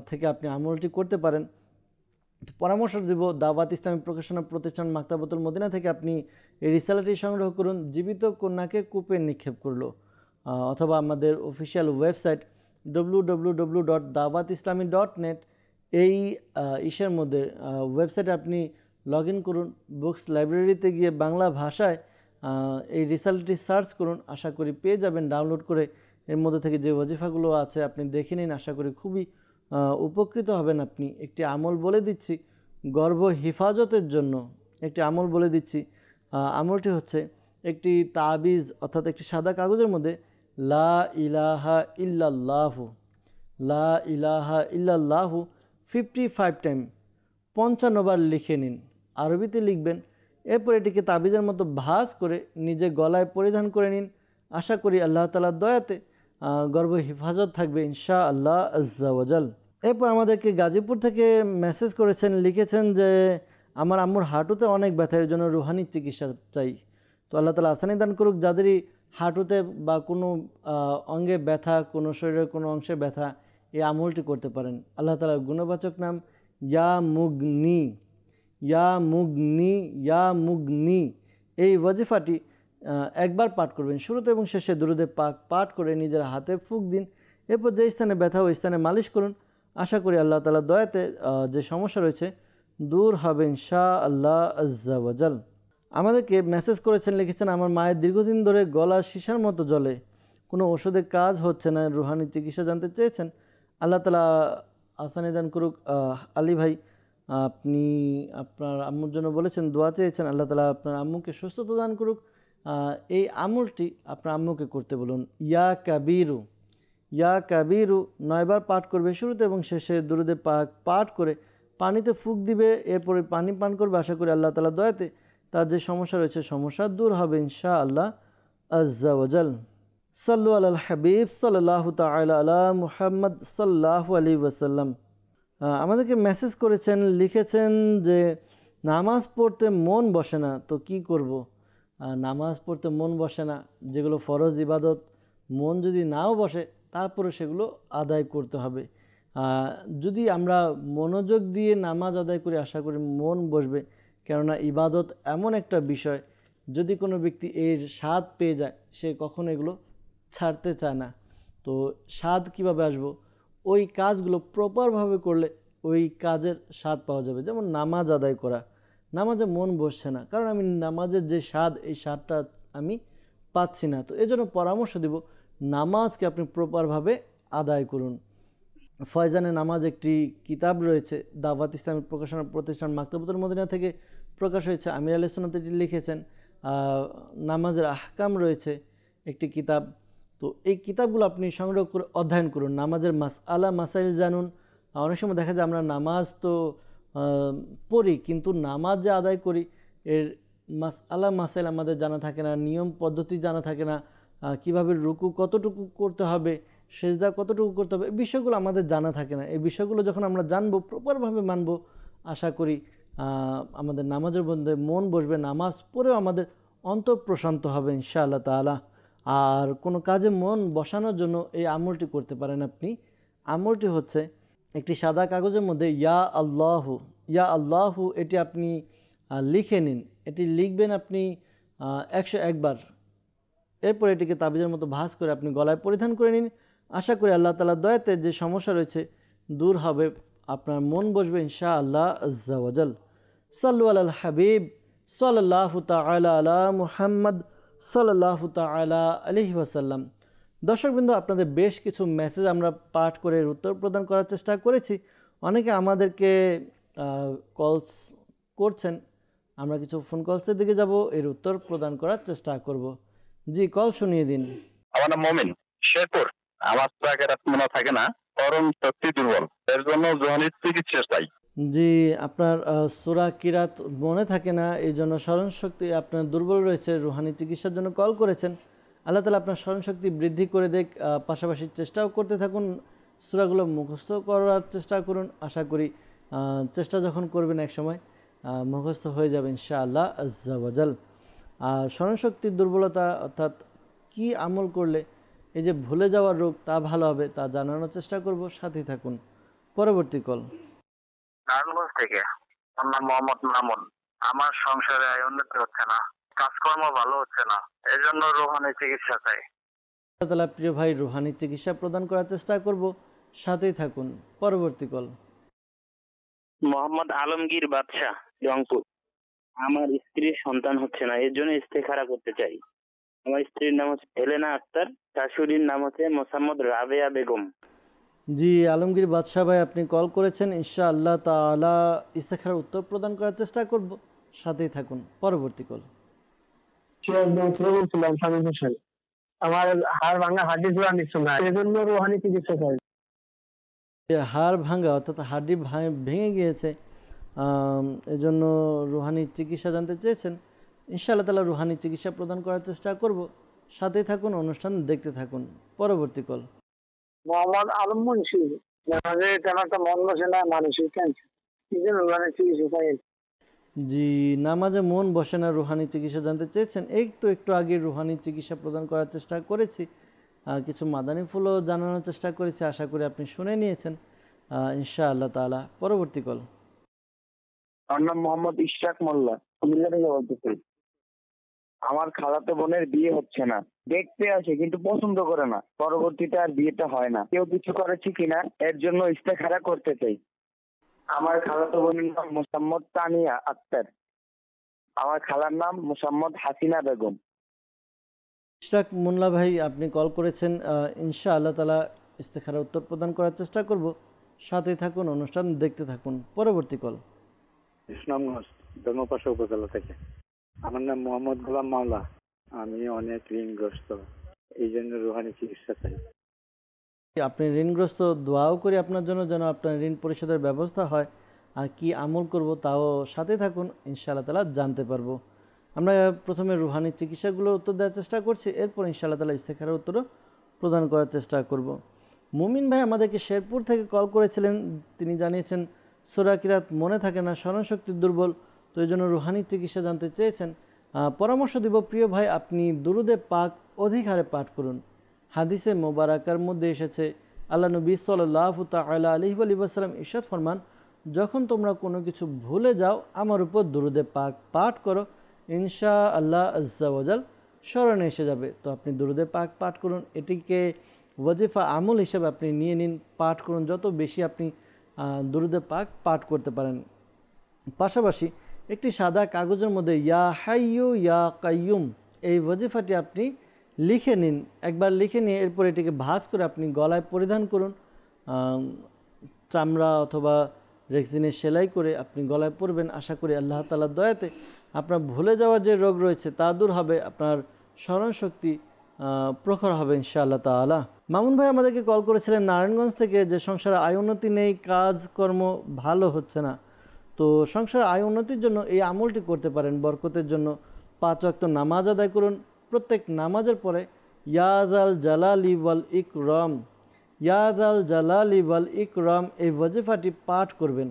Speaker 2: থেকে আপনি আমলটি করতে পারেন। পরামর্শ দেব, দাওয়াত ইসলামী প্রকাশনা প্রতিষ্ঠান মাকতাবাতুল মদিনা থেকে আপনি এই রিসালাটি সংগ্রহ করুন, জীবিত কন্যাকে কূপে নিক্ষেপ করলো, অথবা আমাদের অফিসিয়াল ওয়েবসাইট www.dawatislami.net এই ইসের মধ্যে ওয়েবসাইটে আপনি লগ ইন করুন। বুকস লাইব্রেরিতে গিয়ে বাংলা ভাষায় এই রিসালাটি সার্চ করুন, আশা করি পেয়ে যাবেন ডাউনলোড করে। এর মধ্যে থেকে যে ওয়াজিফাগুলো আছে আপনি দেখে নিন, আশা করি খুবই উপকৃত হবেন আপনি। একটি আমল বলে দিচ্ছি গর্ভ হেফাজতের জন্য, একটি আমল বলে দিচ্ছি। আমলটি হচ্ছে একটি তাবিজ অর্থাৎ একটি সাদা কাগজের মধ্যে লা ইলাহা ইল্লাল্লাহু, লা ইলাহা ইল্লাল্লাহু 55 টাইম 55 বার লিখে নিন, আরবিতে লিখবেন। এরপর এটিকে তাবিজের মতো ভাঁজ করে নিজে গলায় পরিধান করে নিন। আশা করি আল্লাহ তাআলার দয়াতে গর্ভ হেফাজত থাকবে ইনশাআল্লাহ আজ্জা ওয়াজাল। এরপর আমাদেরকে গাজীপুর থেকে মেসেজ করেছেন, লিখেছেন যে আমার আম্মুর হাঁটুতে অনেক ব্যথা, এর জন্য রুহানি চিকিৎসা চাই। তো আল্লাহ তাআলা আসানি দান করুক। যাদেরই হাঁটুতে বা কোনো অঙ্গে ব্যথা, কোনো শরীরের কোনো অংশে ব্যথা, এই আমলটি করতে পারেন। আল্লাহ তাআলার গুণবাচক নাম ইয়া মুগনি, ইয়া মুগনি, ইয়া মুগনি। এই ওয়াজিফাটি একবার পাঠ করবেন, শুরুতে এবং শেষে দুরুদে পাক পাঠ করে নিজের হাতে ফুঁক দিন। এরপর যে স্থানে ব্যথা ওই স্থানে মালিশ করুন। আশা করি আল্লাহ তাআলার দয়াতে যে সমস্যা রয়েছে দূর হবে ইনশাআল্লাহ আজ্জা ওয়াজাল। আমাদেরকে মেসেজ করেছেন, লিখেছেন আমার মায়ের দীর্ঘদিন ধরে গলা শিশার মতো জ্বলে, কোনো ওষুধে কাজ হচ্ছে না, রুহানি চিকিৎসা জানতে চেয়েছেন। আল্লাহ তাআলা আসানি দান করুক। আলী ভাই, আপনি আপনার আম্মুর জন্য বলেছেন, দোয়া চেয়েছেন, আল্লাহ তাআলা আপনার আম্মুকে সুস্থতা দান করুক। এই আমলটি আপনার আম্মুকে করতে বলুন। ইয়া কাবিরু, ইয়া কাবিরু 9 বার পাঠ করবে, শুরুতে এবং শেষে দুরুদে পাক পাঠ করে পানিতে ফুঁক দিবে, এরপরে পানি পান করবে। আশা করি আল্লাহ তাআলার দয়াতে তার যে সমস্যা রয়েছে সমস্যা দূর হবে ইনশাআল্লাহ আজ্জা ওয়াজাল। সাল্লু আলাল হাবিব সাল্লাল্লাহু তাআলা আলা মুহাম্মদ সাল্লাল্লাহু আলাইহি ওয়াসাল্লাম। আমাদেরকে মেসেজ করেছেন, লিখেছেন যে নামাজ পড়তে মন বসে না, তো কি করব? নামাজ পড়তে মন বসে না, যেগুলো ফরজ ইবাদত মন যদি নাও বসে তারপরে সেগুলো আদায় করতে হবে। যদি আমরা মনোযোগ দিয়ে নামাজ আদায় করি আশা করি মন বসবে, কেননা ইবাদত এমন একটা বিষয় যদি কোনো ব্যক্তি এর স্বাদ পেয়ে যায় সে কখনো এগুলো ছাড়তে চায় না। তো স্বাদ কিভাবে আসবো? ওই কাজগুলো প্রপারভাবে করলে ওই কাজের স্বাদ পাওয়া যাবে। যেমন নামাজ আদায় করা, নামাজে মন বসছে না, কারণ আমি নামাজের যে স্বাদ এই স্বাদটা আমি পাচ্ছি না। তো এজন্য পরামর্শ দেব নামাজকে আপনি প্রপারভাবে আদায় করুন। ফয়জানে নামাজ একটি কিতাব রয়েছে, দাওয়াত ইসলামী প্রকাশনা প্রতিষ্ঠান মাকতাবাতুল মদিনা থেকে প্রকাশ হয়েছে। আমির আহলে সুন্নাত এটি লিখেছেন। নামাজের আহকাম রয়েছে একটি কিতাব। তো এই কিতাবগুলো আপনি সংগ্রহ করে অধ্যয়ন করুন, নামাজের মাসআলা মাসাইল জানুন। অনেক সময় দেখা যায় আমরা নামাজ তো পড়ি, কিন্তু নামাজ যে আদায় করি এর মাসআলা মাসাইল আমাদের জানা থাকে না, নিয়ম পদ্ধতি জানা থাকে না, কিভাবে রুকু কতটুকু করতে হবে, সেজদা কতটুকু করতে হবে, এই বিষয়গুলো আমাদের জানা থাকে না। এই বিষয়গুলো যখন আমরা জানবো, প্রপারভাবে মানব, আশা করি আমাদের নামাজের মধ্যে মন বসবে, নামাজ পড়েও আমাদের অন্তর প্রশান্ত হবে ইনশাআল্লাহ তাআলা। আর কোনো কাজে মন বসানোর জন্য এই আমলটি করতে পারেন আপনি। আমলটি হচ্ছে একটি সাদা কাগজের মধ্যে ইয়া আল্লাহু, ইয়া আল্লাহু এটি আপনি লিখে নিন। এটি লিখবেন আপনি 101 বার। এরপর এটিকে তাবিজের মতো ভাঁজ করে আপনি গলায় পরিধান করে নিন। আশা করি আল্লাহ তাআলার দয়াতে যে সমস্যা রয়েছে দূর হবে, আপনার মন বসবে ইনশাআল্লাহ আজ্জা ওয়াজাল। সাল্লু আলাল হাবিব সাল্লাল্লাহু তাআলা আলা মুহাম্মদ সাল্লাল্লাহু তাআলা আলাইহি ওয়াসাল্লাম। দর্শকবৃন্দ, আপনাদের বেশ কিছু মেসেজ আমরা পাঠ করে এর উত্তর প্রদান করার চেষ্টা করেছি। অনেকে আমাদেরকে কলস করছেন, আমরা কিছু ফোন কলসের দিকে যাব, এর উত্তর প্রদান করার চেষ্টা করব। জি, কল শুনিয়ে দিন।
Speaker 3: আমার নাম মমিন, শেরপুর। আমার তো একেবারে মনে থাকে না, চরম শক্তি দুর্বল, এর জন্য জোহানির চিকিৎসা চাই।
Speaker 2: জি, আপনার সূরা কিরাত মনে থাকে না, এই জন্য স্মরণশক্তি আপনার দুর্বল রয়েছে, রুহানি চিকিৎসার জন্য কল করেছেন। আল্লাহ তাআলা আপনার স্মরণশক্তি বৃদ্ধি করে দেখ, পাশাপাশি চেষ্টাও করতে থাকুন, সূরাগুলো মুখস্থ করার চেষ্টা করুন। আশা করি চেষ্টা যখন করবেন একসময় মুখস্থ হয়ে যাবে ইনশাআল্লাহ আজ্জা ওয়াজাল। আর স্মরণশক্তির দুর্বলতা অর্থাৎ কি আমল করলে এই যে ভুলে যাওয়ার রোগ তা ভালো হবে তা জানানোর চেষ্টা করব, সাথেই থাকুন। পরবর্তী কল।
Speaker 3: নারায়ণগঞ্জ থেকে আমার নাম মোহাম্মদ মামুন। আমার সংসারে আয় উন্নতি হচ্ছে না, কাজকর্ম ভালো হচ্ছে না, এই জন্য রোহানি চিকিৎসা চাই।
Speaker 2: আল্লাহ তাআলা প্রিয় ভাই রুহানি চিকিৎসা প্রদান করার চেষ্টা করব, সাথেই থাকুন। পরবর্তী কল।
Speaker 4: মোহাম্মদ আলমগীর বাদশাহ, রংপুর। আমার স্ত্রীর সন্তান হচ্ছে না, এর জন্য ইস্তেখারা করতে চাই। আমার স্ত্রীর নাম হচ্ছে হেলেনা আক্তার, শাশুড়ির নাম হচ্ছে মোসাম্মদ রাবেয়া বেগম।
Speaker 2: জি, আলমগীর বাদশাহ ভাই, আপনি কল করেছেন, ইনশাআল্লাহ তাআলা ইস্তেখারার উত্তর প্রদান করার চেষ্টা করব, সাথেই থাকুন। পরবর্তী কল।
Speaker 3: আমার হাড় ভাঙা হাড্ডি জোড়া নিচ্ছে না, এই জন্য রোহানি চিকিৎসা চাই।
Speaker 2: হাড় ভাঙা অর্থাৎ হাড্ডি ভেঙে গিয়েছে, এজন্য রুহানি চিকিৎসা জানতে চেয়েছেন। ইনশাআল্লাহ তাআলা রুহানি চিকিৎসা প্রদান করার চেষ্টা করব, সাথেই থাকুন, অনুষ্ঠান দেখতে থাকুন। পরবর্তী কল।
Speaker 3: মোহাম্মদ আলম মুন্সি, তেমন একটা মন বসে না, মানসিক ক্যান্সার, এই জন্য রোহানি চিকিৎসা চাই।
Speaker 2: জি, নামাজে মন বসে না, রুহানি চিকিৎসা জানতে চেয়েছেন। একটু আগে রুহানি চিকিৎসা প্রদান করার চেষ্টা করেছি, কিছু মাদানী ফুলও জানানোর চেষ্টা করেছি, আশা করি আপনি শুনে নিয়েছেন ইনশাআল্লাহ তাআলা। পরবর্তী কল।
Speaker 4: আমার নাম মোহাম্মদ ইশরাক মোল্লা, কুমিল্লা থেকে বলতেছি। আমার খালাতো বোনের বিয়ে হচ্ছে না, দেখতে আসে কিন্তু পছন্দ করে না, পরবর্তীতে আর বিয়েটা হয় না। কেউ কিছু করেছে কিনা এর জন্য ইস্তেখারা করতে চাই। আমার খালাতো বোনের নাম মোসাম্মদ তানিয়া আক্তার, আমার খালার নাম মোসাম্মদ হাসিনা বেগম।
Speaker 2: ইশরাক মোল্লা ভাই, আপনি কল করেছেন, ইনশাআল্লাহ তাআলা ইস্তেখারার উত্তর প্রদান করার চেষ্টা করব, সাথেই থাকুন, অনুষ্ঠান দেখতে থাকুন। পরবর্তী কল।
Speaker 5: ইসলামগঞ্জ ধর্মপাশা উপজেলা থেকে। আমার নাম মোহাম্মদ গোলাম মাওলা, আমি অনেক ঋণগ্রস্ত, এই জন্য রুহানি চিকিৎসা চাই।
Speaker 2: আপনি ঋণগ্রস্ত, দোয়াও করি আপনার জন্য যেন আপনার ঋণ পরিশোধের ব্যবস্থা হয়। আর কি আমল করব তাও সাথে থাকুন, ইনশাআল্লাহ তাআলা জানতে পারবো। আমরা প্রথমে রুহানি চিকিৎসাগুলোর উত্তর দেওয়ার চেষ্টা করছি, এরপর ইনশাআল্লাহ তাআলা ইস্তেখারার উত্তরও প্রদান করার চেষ্টা করব। মুমিন ভাই আমাদেরকে শেরপুর থেকে কল করেছিলেন, তিনি জানিয়েছেন সূরা কিরাত মনে থাকে না, স্মরণশক্তি দুর্বল, তো এই জন্য রুহানি চিকিৎসা জানতে চেয়েছেন। পরামর্শ দিব, প্রিয় ভাই আপনি দুরুদে পাক অধিক হারে পাঠ করুন। হাদিসে মোবারকার মধ্যে এসেছে, আল্লাহ নবী সাল্লাল্লাহু তাআলা আলাইহি ওয়াসাল্লাম ইরশাদ ফরমান, যখন তোমরা কোনো কিছু ভুলে যাও আমার উপর দুরুদে পাক পাঠ করো, ইনশাআল্লাহ আজ্জা ওয়াজাল স্মরণে এসে যাবে। তো আপনি দুরুদে পাক পাঠ করুন, এটিকে ওয়াজিফা আমল হিসেবে আপনি নিয়ে নিন, পাঠ করুন, যত বেশি আপনি দুরুদে পাক পাঠ করতে পারেন। পাশাপাশি একটি সাদা কাগজের মধ্যে ইয়া হাইয়ু ইয়া কাইয়ুম এই ওয়াজিফাটি আপনি লিখে নিন, একবার লিখে নিয়ে এরপর এটিকে ভাঁজ করে আপনি গলায় পরিধান করুন, চামড়া অথবা রেক্সিনের সেলাই করে আপনি গলায় পরবেন। আশা করি আল্লাহ তাআলার দয়াতে আপনার ভুলে যাওয়ার যে রোগ রয়েছে তা দূর হবে, আপনার স্মরণশক্তি প্রখর হবে ইনশাআল্লাহ তাআলা। মামুন ভাই আমাদেরকে কল করেছিলেন নারায়ণগঞ্জ থেকে, যে সংসারে আয় উন্নতি নেই, কাজকর্ম ভালো হচ্ছে না। তো সংসারে আয় উন্নতির জন্য এই আমলটি করতে পারেন, বরকতের জন্য 5 ওয়াক্ত নামাজ আদায় করুন। প্রত্যেক নামাজের পরে ইয়া যাল জালালি ওয়াল ইকরাম, ইয়া যাল জালালি ওয়াল ইকরাম এই ওয়াজিফাটি পাঠ করবেন।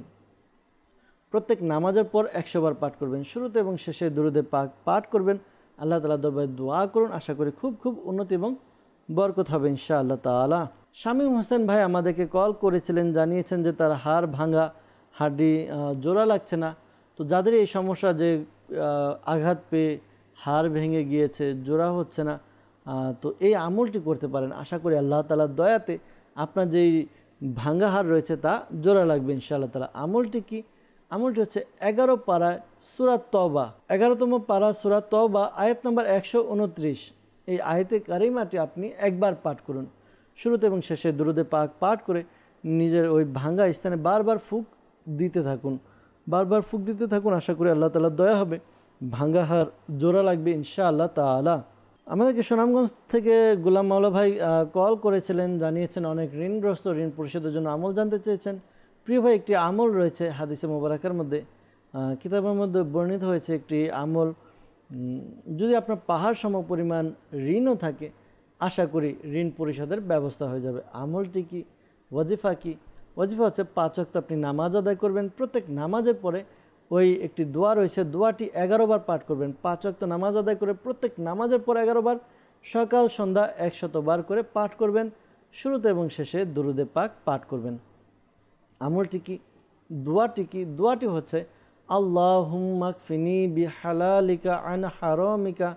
Speaker 2: প্রত্যেক নামাজের পর 100 বার পাঠ করবেন, শুরুতে এবং শেষে দুরুদে পাক পাঠ করবেন। আল্লাহ তাআলার দরবারে দোয়া করুন, আশা করি খুব উন্নতি এবং বরকত হবে ইনশাআল্লাহ তাআলা। শামীম হোসেন ভাই আমাদেরকে কল করেছিলেন, জানিয়েছেন যে তার হাড় ভাঙা, হাড্ডি জোড়া লাগছে না। তো যাদের এই সমস্যা, যে আঘাত পেয়ে হাড় ভেঙে গিয়েছে, জোড়া হচ্ছে না, তো এই আমলটি করতে পারেন। আশা করি আল্লাহ তাআলার দয়াতে আপনার যেই ভাঙা হাড় রয়েছে তা জোড়া লাগবে ইনশাআল্লাহ তাআলা। আমলটি কি? আমলটি হচ্ছে 11 পারায় সূরা তওবা, 11তম পারা সূরা তওবা, আয়াত নম্বর 129। এই আয়াতে কারিমাটি আপনি একবার পাঠ করুন। শুরুতে এবং শেষে দুরুদে পাক পাঠ করে নিজের ওই ভাঙ্গা স্থানে বারবার ফুঁক দিতে থাকুন, বারবার ফুঁক দিতে থাকুন। আশা করি আল্লাহ তাআলার দয়া হবে, ভাঙ্গা হার জোড়া লাগবে ইনশাআল্লাহ তাআলা। আমাদেরকে সুনামগঞ্জ থেকে গোলাম মাওলা ভাই কল করেছিলেন, জানিয়েছেন অনেক ঋণগ্রস্ত, ঋণ পরিশোধের জন্য আমল জানতে চেয়েছেন। প্রিয় ভাই, একটি আমল রয়েছে হাদিসে মোবারকার মধ্যে, কিতাবের মধ্যে বর্ণিত হয়েছে একটি আমল। যদি আপনার পাহাড় সম পরিমাণ ঋণও থাকে, আশা করি ঋণ পরিশোধের ব্যবস্থা হয়ে যাবে। আমলটি কি? ওয়াজিফা কি? ওয়াজিফা হচ্ছে 5 ওয়াক্ত আপনি নামাজ আদায় করবেন। প্রত্যেক নামাজের পরে ওই একটি দোয়া রয়েছে, দোয়াটি 11 বার পাঠ করবেন। 5 ওয়াক্ত নামাজ আদায় করে প্রত্যেক নামাজের পর 11 বার, সকাল সন্ধ্যা 100 বার করে পাঠ করবেন। শুরুতে এবং শেষে দুরুদে পাক পাঠ করবেন। আমলটি কি? দোয়াটি কি? দোয়াটি হচ্ছে আল্লাহুম্মা কফিনি বিহালালিকা আন হারামিকা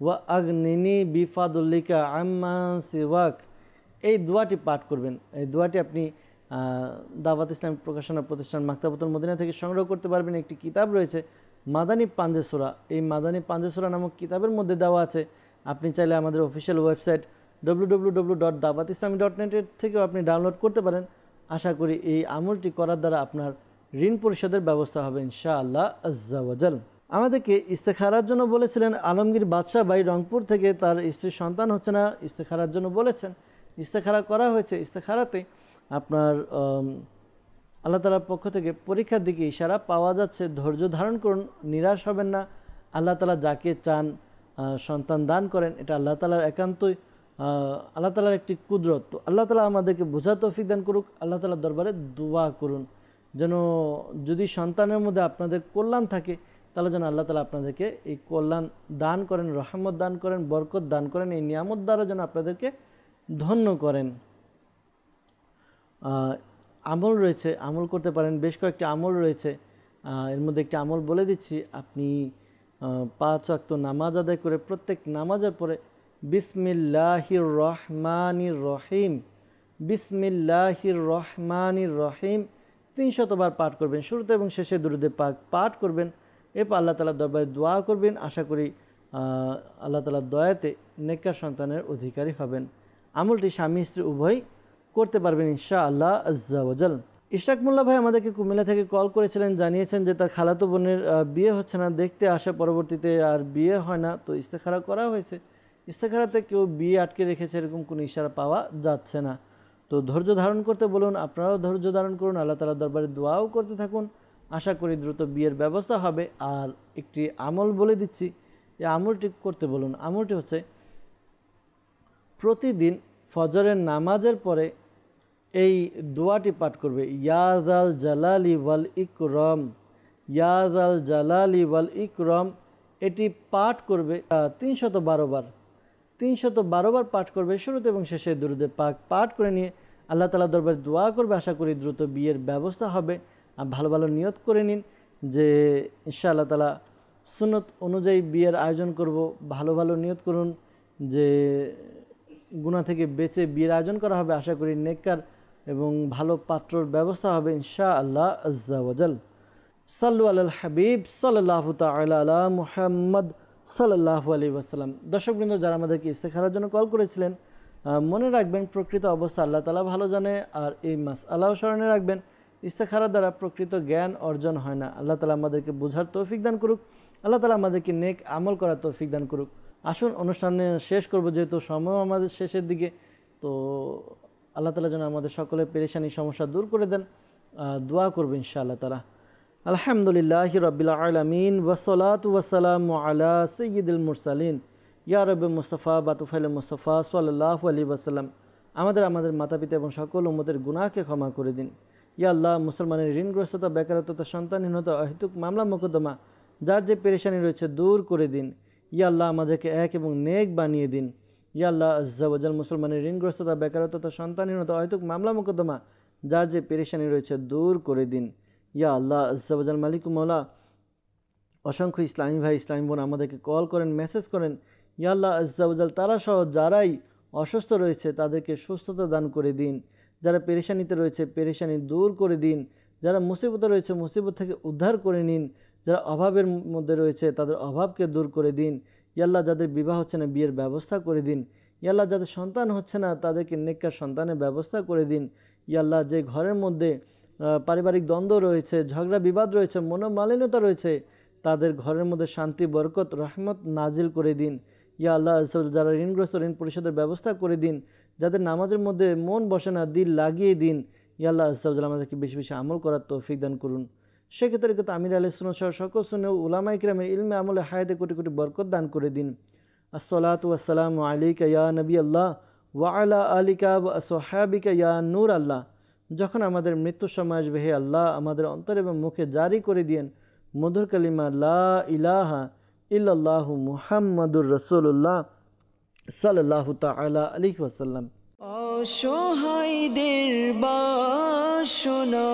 Speaker 2: ওয়া আগনিনি বিফাদলিকা আম্মা সিওয়াক। এই দোয়াটি পাঠ করবেন। এই দোয়াটি আপনি দাওয়াত ইসলাম প্রকাশনা প্রতিষ্ঠান মাকতাবাতুল মদিনা থেকে সংগ্রহ করতে পারবেন। একটি কিতাব রয়েছে মাদানী পাঞ্জে সূরা, এই মাদানী পাঞ্জে সূরা নামক কিতাবের মধ্যে দেওয়া আছে। আপনি চাইলে আমাদের অফিসিয়াল ওয়েবসাইট www.dawatislami.net থেকেও আপনি ডাউনলোড করতে পারেন। আশা করি এই আমলটি করার দ্বারা আপনার ঋণ পরিশোধের ব্যবস্থা হবে ইনশাআল্লাহ আজ্জা ওয়াজাল। আমাদেরকে ইস্তেখারার জন্য বলেছিলেন আলমগীর বাদশাহ ভাই রংপুর থেকে, তার স্ত্রীর সন্তান হচ্ছে না, ইস্তেখারার জন্য বলেছেন। ইস্তেখারা করা হয়েছে। ইস্তেখারাতে আপনার আল্লাহ তাআলার পক্ষ থেকে পরীক্ষার দিকে ইশারা পাওয়া যাচ্ছে। ধৈর্য ধারণ করুন, নিরাশ হবেন না। আল্লাহ তাআলা যাকে চান সন্তান দান করেন, এটা আল্লাহ তাআলার একান্তই আল্লাহ তাআলার একটি কুদরত। তো আল্লাহ তাআলা আমাদেরকে বোঝার তৌফিক দান করুক। আল্লাহ তাআলার দরবারে দোয়া করুন যেন যদি সন্তানের মধ্যে আপনাদের কল্যাণ থাকে, তাহলে যেন আল্লাহ তাআলা আপনাদেরকে এই কল্যাণ দান করেন, রহমত দান করেন, বরকত দান করেন। এই নিয়ামত দ্বারা যেন আপনাদেরকে ধন্য করেন। আমল রয়েছে, আমল করতে পারেন। বেশ কয়েকটি আমল রয়েছে, এর মধ্যে একটি আমল বলে দিচ্ছি। আপনি 5 ওয়াক্ত নামাজ আদায় করে প্রত্যেক নামাজের পরে বিসমিল্লাহির রহমানির রহিম, বিসমিল্লাহির রহমানির রহিম 300 বার পাঠ করবেন। শুরুতে এবং শেষে দুরুদে পাক পাঠ করবেন। এরপর আল্লাহ তাআলার দরবারে দোয়া করবেন। আশা করি আল্লাহ তাআলার দয়াতে নেককার সন্তানের অধিকারী হবেন। আমলটি স্বামী স্ত্রী উভয় করতে পারবেন ইনশাআল্লাহ আজ্জা ওয়াজাল। ইশরাক মোল্লা ভাই আমাদেরকে কুমিল্লা থেকে কল করেছিলেন, জানিয়েছেন যে তার খালাতো বোনের বিয়ে হচ্ছে না, দেখতে আসে, পরবর্তীতে আর বিয়ে হয় না। তো ইস্তেখারা করা হয়েছে। ইস্তেখারাতে কেউ বিয়ে আটকে রেখেছে এরকম কোনো ইশারা পাওয়া যাচ্ছে না। তো ধৈর্য ধারণ করতে বলুন, আপনারাও ধৈর্য ধারণ করুন, আল্লাহ তাআলার দরবারে দোয়াও করতে থাকুন। আশা করি দ্রুত বিয়ের ব্যবস্থা হবে। আর একটি আমল বলে দিচ্ছি, এই আমলটি করতে বলুন। আমলটি হচ্ছে প্রতিদিন ফজরের নামাজের পরে এই দোয়াটি পাঠ করবে, ইয়াদাল জালালি ওয়াল ইকরম, ইয়াদাল জালালি ওয়াল ইকরম। এটি পাঠ করবে 312 বার, 312 বার পাঠ করবে। শুরুতে এবং শেষে দুরুদে পাক পাঠ করে নিয়ে আল্লাহ তাআলার দরবারে দোয়া করবে। আশা করি দ্রুত বিয়ের ব্যবস্থা হবে। ভালো ভালো নিয়ত করে নিন যে ইনশাআল্লাহ তাআলা সুন্নত অনুযায়ী বিয়ের আয়োজন করব। ভালো ভালো নিয়ত করুন যে গুনাহ থেকে বেঁচে বিয়ের আয়োজন করা হবে। আশা করি নেককার এবং ভালো পাত্রর ব্যবস্থা হবে ইনশাআল্লাহ আজ্জা ওয়াজাল। সাল্লু আলাল হাবিব সাল্লাল্লাহু তাআলা আলা মুহাম্মদ সাল্লাল্লাহু আলাইহি ওয়াসাল্লাম। দর্শকবৃন্দ, যারা আমাদেরকে ইস্তেখারার জন্য কল করেছিলেন, মনে রাখবেন প্রকৃত অবস্থা আল্লাহ তাআলা ভালো জানে। আর এই মাসআলাও স্মরণে রাখবেন, ইস্তেখারার দ্বারা প্রকৃত জ্ঞান অর্জন হয় না। আল্লাহ তাআলা আমাদেরকে বোঝার তৌফিক দান করুক। আল্লাহ তাআলা আমাদেরকে নেক আমল করার তৌফিক দান করুক। আসুন অনুষ্ঠানে শেষ করব, যেহেতু সময় আমাদের শেষের দিকে। তো আল্লাহ তাআলা যেন আমাদের সকলের পেরেশানি সমস্যা দূর করে দেন। দোয়া করব ইনশাআল্লাহ তাআলা। আলহামদুলিল্লাহি রাব্বিল আলামিন ওয়াসসালাতু ওয়াসসালামু আলা সাইয়্যিদিল মুরসালিন ইয়া রাব্বি মুস্তাফা বাতুফাইল মুস্তাফা সাল্লাল্লাহু আলাইহি ওয়াসাল্লাম। আমাদের মাতা পিতা এবং সকল উম্মতের গুনাহকে ক্ষমা করে দিন। ইয়া আল্লাহ, মুসলমানের ঋণগ্রস্ততা, বেকারত্বতা, সন্তানহীনতা, অহেতুক মামলা মোকদ্দমা, যার যে পেরেশানি রয়েছে দূর করে দিন। ইয়া আল্লাহ, আমাদেরকে এক এবং নেক বানিয়ে দিন। ইয়া আল্লাহ আজ্জা ওয়াজাল, মুসলমানের ঋণগ্রস্ততা, বেকারত্বতা, সন্তানহীনতা, অহেতুক মামলা মোকদ্দমা, যার যে পেরেশানি রয়েছে দূর করে দিন। ইয়া আল্লাহ আজ্জা ওয়াজাল, মালিক মওলা, অসংখ্য ইসলামী ভাই ইসলামী বোন আমাদেরকে কল করেন, মেসেজ করেন। ইয়া আল্লাহ আজ্জা ওয়াজাল, তারা সহ যারাই অসুস্থ রয়েছে তাদেরকে সুস্থতা দান করে দিন। যারা পেরেশানিতে রয়েছে পেরেশানি দূর করে দিন। যারা মুসিবতে রয়েছে মুসিবত থেকে উদ্ধার করে নিন। যারা অভাবের মধ্যে রয়েছে তাদের অভাবকে দূর করে দিন। ইয়াল্লাহ যাদের বিবাহ হচ্ছে না বিয়ের ব্যবস্থা করে দিন। ইয়াল্লাহ যাদের সন্তান হচ্ছে না তাদেরকে নেককার সন্তানের ব্যবস্থা করে দিন। ইয়াল্লাহ যে ঘরের মধ্যে পারিবারিক দ্বন্দ্ব রয়েছে, ঝগড়া বিবাদ রয়েছে, মনোমালিন্যতা রয়েছে, তাদের ঘরের মধ্যে শান্তি, বরকত, রহমত নাজিল করে দিন। ইয়া আল্লাহ, যারা ঋণগ্রস্ত ঋণ পরিশোধের ব্যবস্থা করে দিন। যাদের নামাজের মধ্যে মন বসে না দিল লাগিয়ে দিন। ইয়া আল্লাহ আমাদেরকে বেশি বেশি আমল করার তৌফিক দান করুন। সেক্ষেত্রে কিন্তু আমির আলাইহিস সালাম সহ সকল সুন্নাহ উলামায়ে কিরামের ইলমে আমলে হায়াতে কোটি কোটি বরকত দান করে দিন। আসসালাতু ওয়াসসালামু আলাইকা ইয়া নবী আল্লাহ ওয়া আলা আলিকা ওয়া আসহাবিকা ইয়া নূর আল্লাহ। যখন আমাদের মৃত্যুর সময় আসবে, হে আল্লাহ আমাদের অন্তর এবং মুখে জারি করে দিয়েন মধুর কালিমা লা ইলাহা ইল্লাল্লাহু মুহাম্মাদুর রাসূলুল্লাহ সাল্লাল্লাহু তাআলা আলাইহি ওয়াসাল্লাম।
Speaker 1: অসহায়দের বাসনা